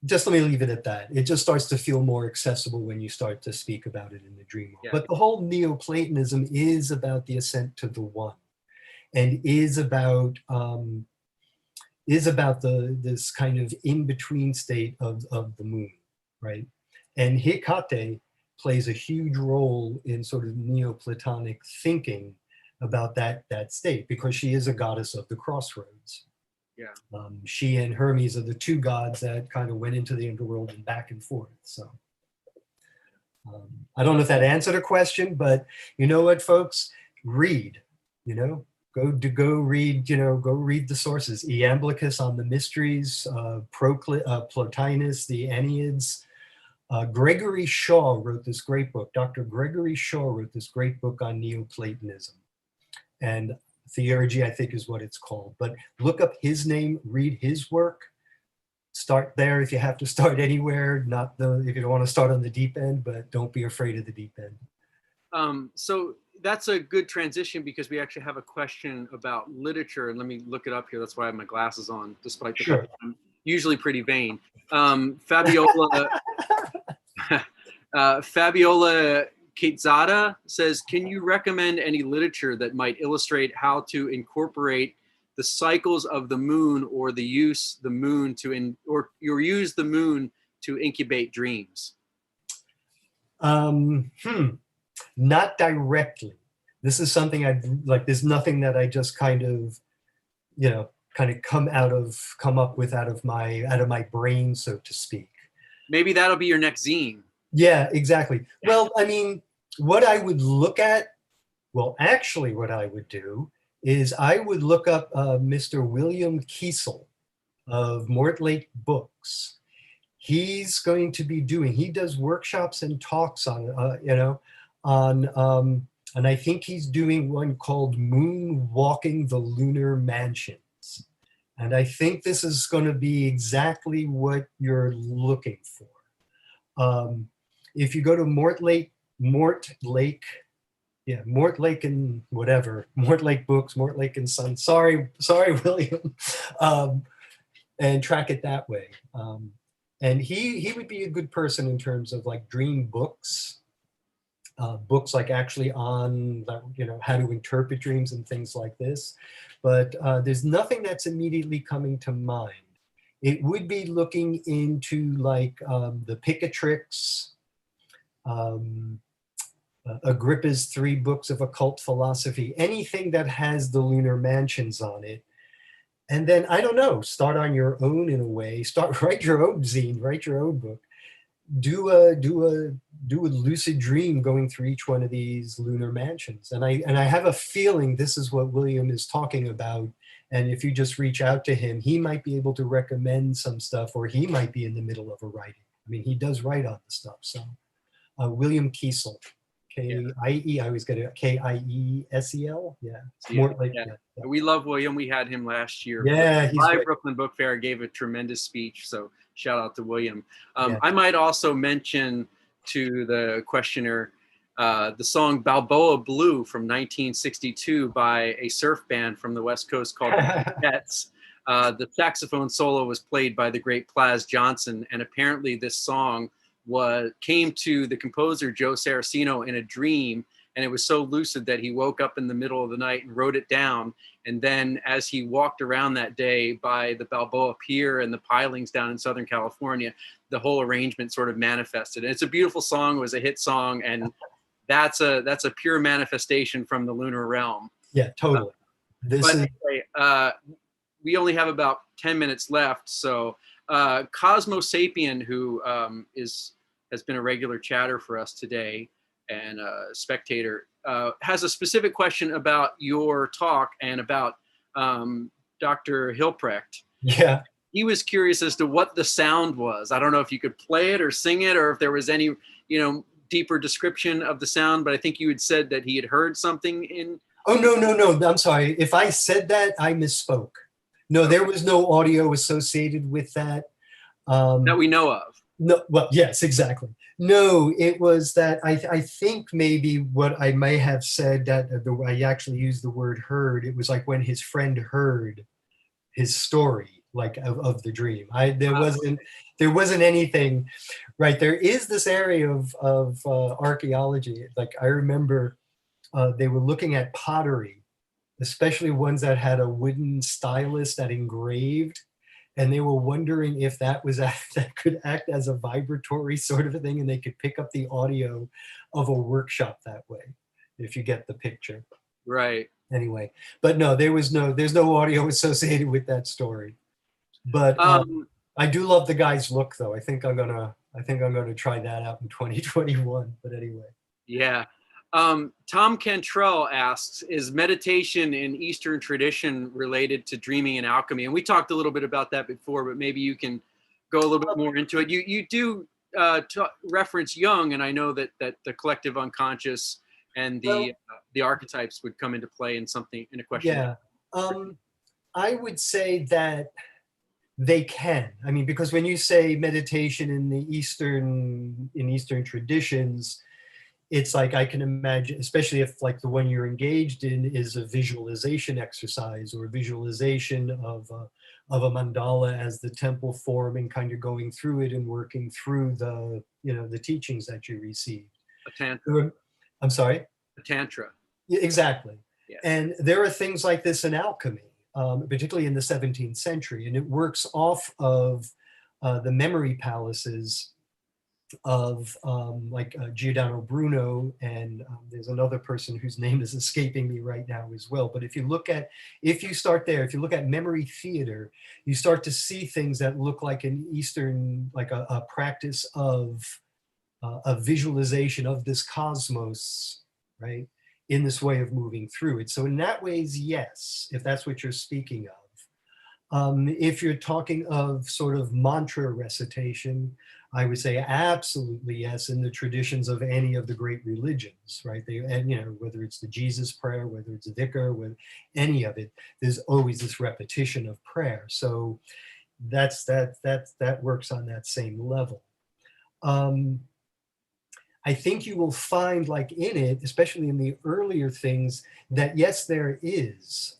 S2: just let me leave it at that. It just starts to feel more accessible when you start to speak about it in the dream world. Yeah. But the whole Neoplatonism is about the ascent to the one, and is about this kind of in-between state of the moon, right? And Hecate plays a huge role in sort of Neoplatonic thinking about that state, because she is a goddess of the crossroads. Yeah. She and Hermes are the 2 gods that kind of went into the underworld and back and forth. So I don't know if that answered a question, but you know what, folks? Read, Go read the sources. Iamblichus on the mysteries, Plotinus, the Enneads. Gregory Shaw wrote this great book. Dr. Gregory Shaw wrote this great book on Neoplatonism. And theurgy, I think, is what it's called. But look up his name, read his work. Start there if you have to start anywhere. If you don't want to start on the deep end, but don't be afraid of the deep end.
S1: So that's a good transition, because we actually have a question about literature, and let me look it up here. That's why I have my glasses on, despite the fact I'm usually pretty vain. Fabiola Quetzada says, can you recommend any literature that might illustrate how to incorporate the cycles of the moon, or use the moon to incubate dreams?
S2: Um, hmm, Not directly. This is something I like. There's nothing that I just kind of, kind of come up with out of my brain, so to speak.
S1: Maybe that'll be your next zine.
S2: Yeah, exactly. Well, I mean, what I would look at, well, actually, what I would do is I would look up Mr. William Kiesel of Mortlake Books. He does workshops and talks and I think he's doing one called Moonwalking the Lunar Mansions. And I think this is going to be exactly what you're looking for. If you go to Mortlake and whatever, Mortlake Books, Mortlake and Son. Sorry, William, and track it that way. And he would be a good person in terms of like dream books, books like actually on how to interpret dreams and things like this. But there's nothing that's immediately coming to mind. It would be looking into like the Picatrix, Agrippa's 3 books of occult philosophy, anything that has the lunar mansions on it. And then, I don't know, start on your own in a way, write your own zine, write your own book, do a lucid dream going through each one of these lunar mansions. And I have a feeling this is what William is talking about. And if you just reach out to him, he might be able to recommend some stuff, or he might be in the middle of a writing. I mean, he does write on the stuff. So William Kiesel, K-I-E, I always get it, Kiesel. Yeah.
S1: Yeah. We love William. We had him last year.
S2: Yeah, he's
S1: live
S2: great.
S1: Brooklyn Book Fair, gave a tremendous speech. So shout out to William. I might also mention to the questioner the song Balboa Blue from 1962 by a surf band from the West Coast called the Kekeles. The saxophone solo was played by the great Plaz Johnson, and apparently this song came to the composer Joe Saraceno in a dream, and it was so lucid that he woke up in the middle of the night and wrote it down. And then as he walked around that day by the Balboa Pier and the pilings down in Southern California, the whole arrangement sort of manifested. And it's a beautiful song. It was a hit song, and that's a pure manifestation from the Lunar Realm.
S2: Yeah, totally.
S1: Anyway, we only have about 10 minutes left. So Cosmo Sapien, who has been a regular chatter for us today and a spectator, has a specific question about your talk and about Dr. Hellpricht.
S2: Yeah.
S1: He was curious as to what the sound was. I don't know if you could play it or sing it, or if there was any, deeper description of the sound, but I think you had said that he had heard something in...
S2: Oh, no. I'm sorry. If I said that, I misspoke. No, okay. There was no audio associated with that.
S1: That we know of.
S2: No, well, yes, exactly. No, it was that I think maybe what I may have said that I actually used the word heard. It was like when his friend heard his story, like of the dream. There wasn't anything, right? There is this area of archaeology. Like I remember they were looking at pottery, especially ones that had a wooden stylus that engraved. And they were wondering if that could act as a vibratory sort of a thing, and they could pick up the audio of a workshop that way, if you get the picture.
S1: Right.
S2: Anyway, but no, there's no audio associated with that story. But I do love the guy's look, though. I think I'm gonna try that out in 2021. But anyway.
S1: Yeah. Tom Cantrell asks, is meditation in Eastern tradition related to dreaming and alchemy? And we talked a little bit about that before, but maybe you can go a little bit more into it. You do reference Jung, and I know that the collective unconscious and the archetypes would come into play in a question.
S2: Yeah, I would say that they can. I mean, because when you say meditation in Eastern traditions, it's like I can imagine, especially if like the one you're engaged in is a visualization exercise or a visualization of a mandala as the temple form, and kind of going through it and working through the teachings that you received.
S1: A tantra.
S2: I'm sorry?
S1: A tantra.
S2: Yeah, exactly.
S1: Yeah.
S2: And there are things like this in alchemy, particularly in the 17th century, and it works off of the memory palaces like Giordano Bruno, and there's another person whose name is escaping me right now as well. But if you look at, if you start there, if you look at memory theater, you start to see things that look like an Eastern, like a practice of a visualization of this cosmos, right? In this way of moving through it. So in that ways, yes, if that's what you're speaking of. If you're talking of sort of mantra recitation, I would say absolutely yes, in the traditions of any of the great religions, right? And you know, whether it's the Jesus prayer, whether it's Dhikr, with any of it, there's always this repetition of prayer. So that works on that same level. I think you will find, like in it, especially in the earlier things, that yes, there is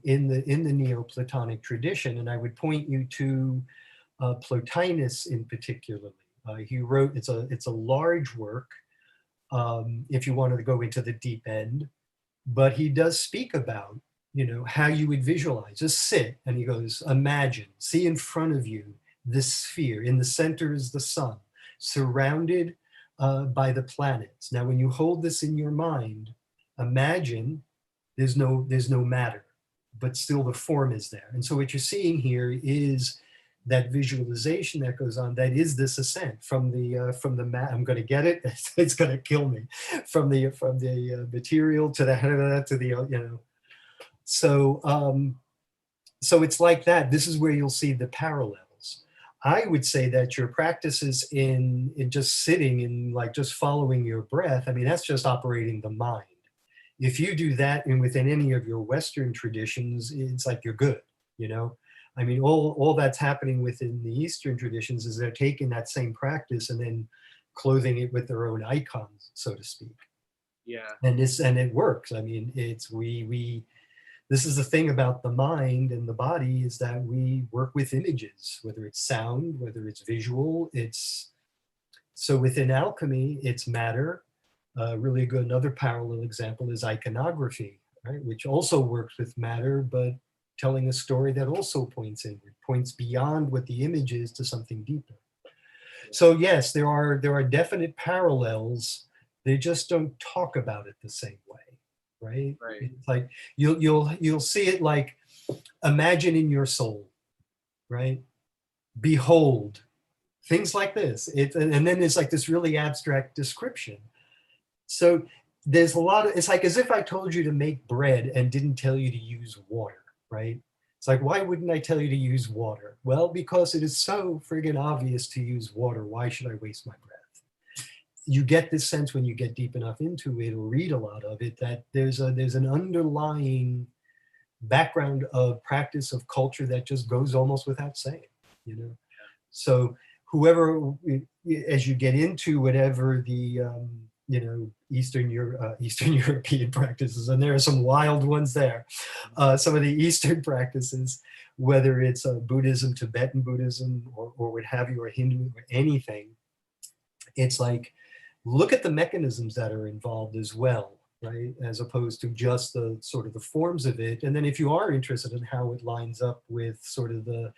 S2: in the Neoplatonic tradition, and I would point you to Plotinus in particular. He wrote, it's a large work if you wanted to go into the deep end, but he does speak about, you know, how you would visualize. Just sit, and he goes, imagine, see in front of you this sphere. In the center is the sun, surrounded by the planets. Now, when you hold this in your mind, imagine there's no matter, but still the form is there. And so what you're seeing here is that visualization that goes on. That is this ascent from the I'm going to get it. It's going to kill me. From the material to the you know. So so it's like that. This is where you'll see the parallels. I would say that your practices in just sitting and like just following your breath, I mean, that's just operating the mind. If you do that and within any of your Western traditions, it's like you're good, you know? I mean, all that's happening within the Eastern traditions is they're taking that same practice and then clothing it with their own icons, so to speak.
S1: Yeah.
S2: And it works. I mean, this is the thing about the mind and the body, is that we work with images, whether it's sound, whether it's visual. So within alchemy, it's matter. Really good, another parallel example is iconography, right? Which also works with matter, but telling a story that also points inward, points beyond what the image is to something deeper. So yes, there are definite parallels. They just don't talk about it the same way. Right? It's like you'll see it like, imagine in your soul, right? Behold, things like this. And then there's like this really abstract description. So there's a lot of, it's like as if I told you to make bread and didn't tell you to use water, right? It's like, why wouldn't I tell you to use water? Well, because it is so friggin' obvious to use water. Why should I waste my breath? You get this sense when you get deep enough into it or read a lot of it, that there's an underlying background of practice of culture that just goes almost without saying, you know. So whoever, as you get into whatever the you know, Eastern European practices, and there are some wild ones there. Some of the Eastern practices, whether it's Buddhism, Tibetan Buddhism, or what have you, or Hindu, or anything, it's like, look at the mechanisms that are involved as well, right? As opposed to just the sort of the forms of it. And then if you are interested in how it lines up with sort of the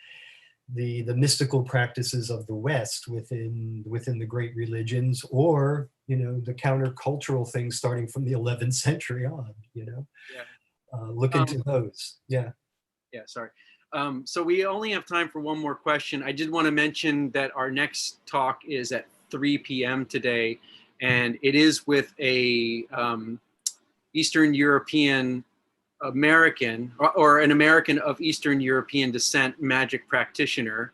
S2: mystical practices of the West within the great religions, or, you know, the countercultural things starting from the 11th century on, you know, look into those. Yeah.
S1: Yeah, sorry. So we only have time for one more question. I did want to mention that our next talk is at 3 p.m. today, and it is with a Eastern European American, or an American of Eastern European descent magic practitioner,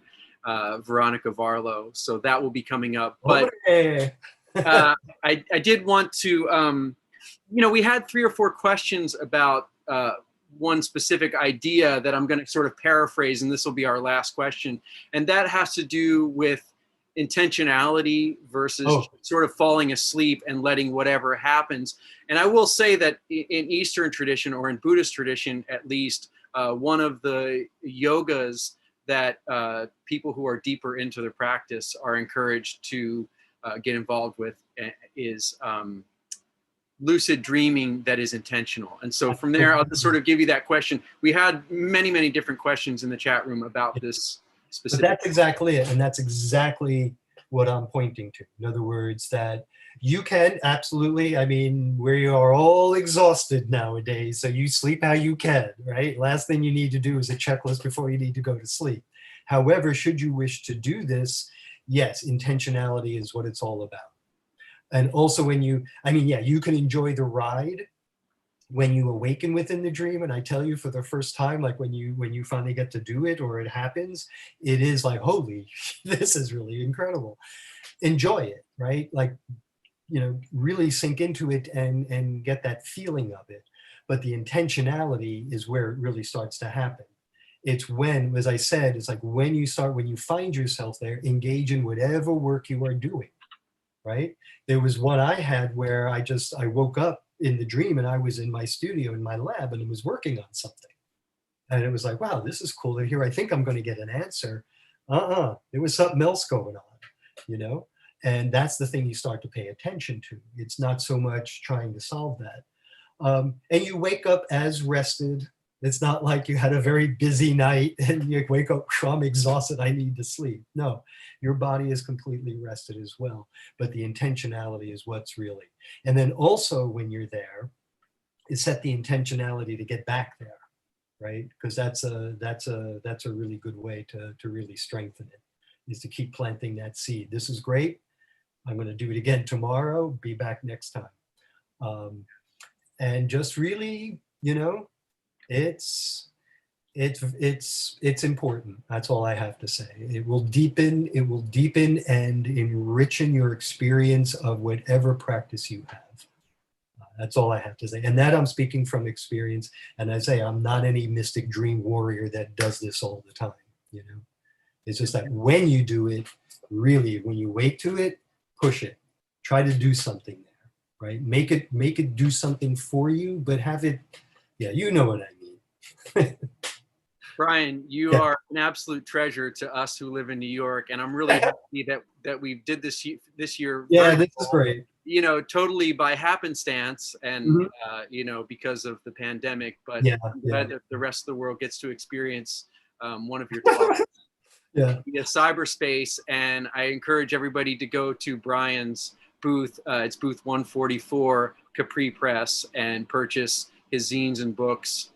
S1: Veronica Varlow. So that will be coming up. But I did want to, you know, we had 3 or 4 questions about one specific idea that I'm going to sort of paraphrase, and this will be our last question. And that has to do with intentionality versus sort of falling asleep and letting whatever happens. And I will say that in Eastern tradition, or in Buddhist tradition at least, one of the yogas that people who are deeper into the practice are encouraged to get involved with is lucid dreaming that is intentional. And so from there, I'll just sort of give you that question. We had many, many different questions in the chat room about this specific.
S2: But that's exactly it. And that's exactly what I'm pointing to. In other words, that you can absolutely, I mean, we are all exhausted nowadays, so you sleep how you can, right? Last thing you need to do is a checklist before you need to go to sleep. However, should you wish to do this, yes, intentionality is what it's all about. And also when you, I mean, yeah, you can enjoy the ride when you awaken within the dream. And I tell you, for the first time, like when you finally get to do it or it happens, it is like, holy, this is really incredible. Enjoy it, right? Like, you know, really sink into it and get that feeling of it. But the intentionality is where it really starts to happen. It's when, as I said, it's like when you find yourself there, engage in whatever work you are doing, right? There was one I had where I woke up in the dream and I was in my studio in my lab and I was working on something. And it was like, wow, this is cool to hear. I think I'm going to get an answer. There was something else going on, you know? And that's the thing you start to pay attention to. It's not so much trying to solve that. And you wake up as rested. It's not like you had a very busy night and you wake up, I'm exhausted, I need to sleep. No, your body is completely rested as well. But the intentionality is what's really. And then also when you're there, is set the intentionality to get back there, right? Because that's a really good way to really strengthen it, is to keep planting that seed. This is great. I'm going to do it again tomorrow, be back next time. And just really, you know, it's important. That's all I have to say. It will deepen and enrich your experience of whatever practice you have. That's all I have to say. And that I'm speaking from experience. And I say, I'm not any mystic dream warrior that does this all the time, you know. It's just that when you do it, really, when you wake to it, push it. Try to do something there, right? Make it do something for you, but have it, yeah, you know what I mean.
S1: Brian, you are an absolute treasure to us who live in New York, and I'm really happy that we did this year.
S2: Yeah,
S1: virtual,
S2: this is great.
S1: You know, totally by happenstance, and you know, because of the pandemic. But I'm glad that the rest of the world gets to experience one of your talks via cyberspace. And I encourage everybody to go to Brian's booth. It's booth 144, Capri Press, and purchase his zines and books.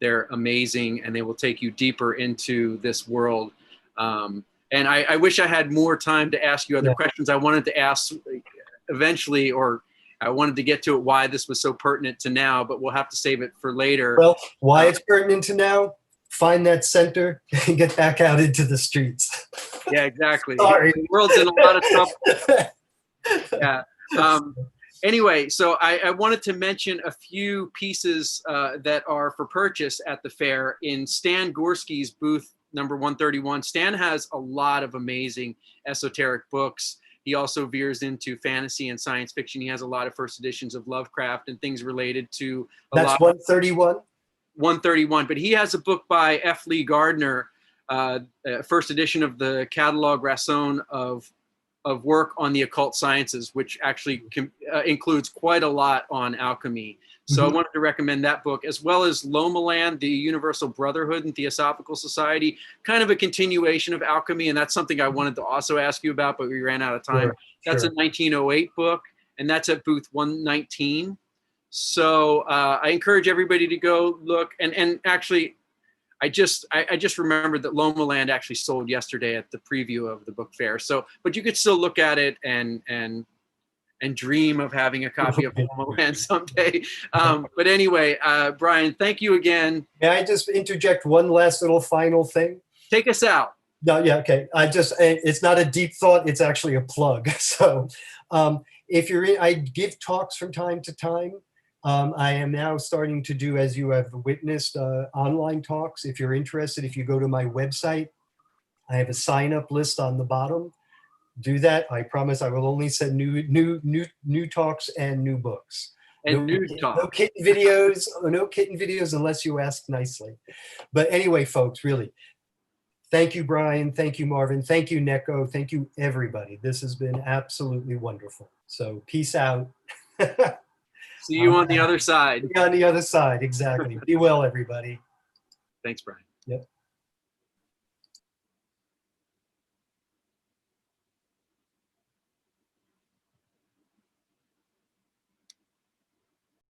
S1: They're amazing, and they will take you deeper into this world. And I wish I had more time to ask you other questions. I wanted to ask eventually, or I wanted to get to it, why this was so pertinent to now, but we'll have to save it for later.
S2: Well, why it's pertinent to now, find that center and get back out into the streets.
S1: Yeah, exactly.
S2: Sorry.
S1: The world's in a lot of trouble. Yeah. Anyway, so I wanted to mention a few pieces that are for purchase at the fair. In Stan Gorski's booth number 131, Stan has a lot of amazing esoteric books. He also veers into fantasy and science fiction. He has a lot of first editions of Lovecraft and things related to
S2: That's 131?
S1: 131, but he has a book by F. Lee Gardner, first edition of the Catalogue Raison of work on the occult sciences, which actually includes quite a lot on alchemy. So I wanted to recommend that book, as well as Lomaland, the Universal Brotherhood and Theosophical Society, kind of a continuation of alchemy. And that's something I wanted to also ask you about, but we ran out of time. That's a 1908 book, and that's at booth 119. So I encourage everybody to go look. And actually, I just remembered that Lomaland actually sold yesterday at the preview of the book fair. So, but you could still look at it and dream of having a copy of Lomaland someday. But anyway, Brian, thank you again.
S2: May I just interject one last little final thing?
S1: Take us out.
S2: No, yeah, okay. It's not a deep thought, it's actually a plug. So if you're in, I give talks from time to time. I am now starting to do, as you have witnessed, online talks. If you're interested, if you go to my website, I have a sign-up list on the bottom. Do that. I promise I will only send new talks and new books.
S1: And
S2: no kitten videos unless you ask nicely. But anyway, folks, really, thank you, Brian. Thank you, Marvin. Thank you, Neko. Thank you, everybody. This has been absolutely wonderful. So peace out.
S1: See you on the other side.
S2: On the other side, exactly. Be well, everybody.
S1: Thanks, Brian.
S2: Yep.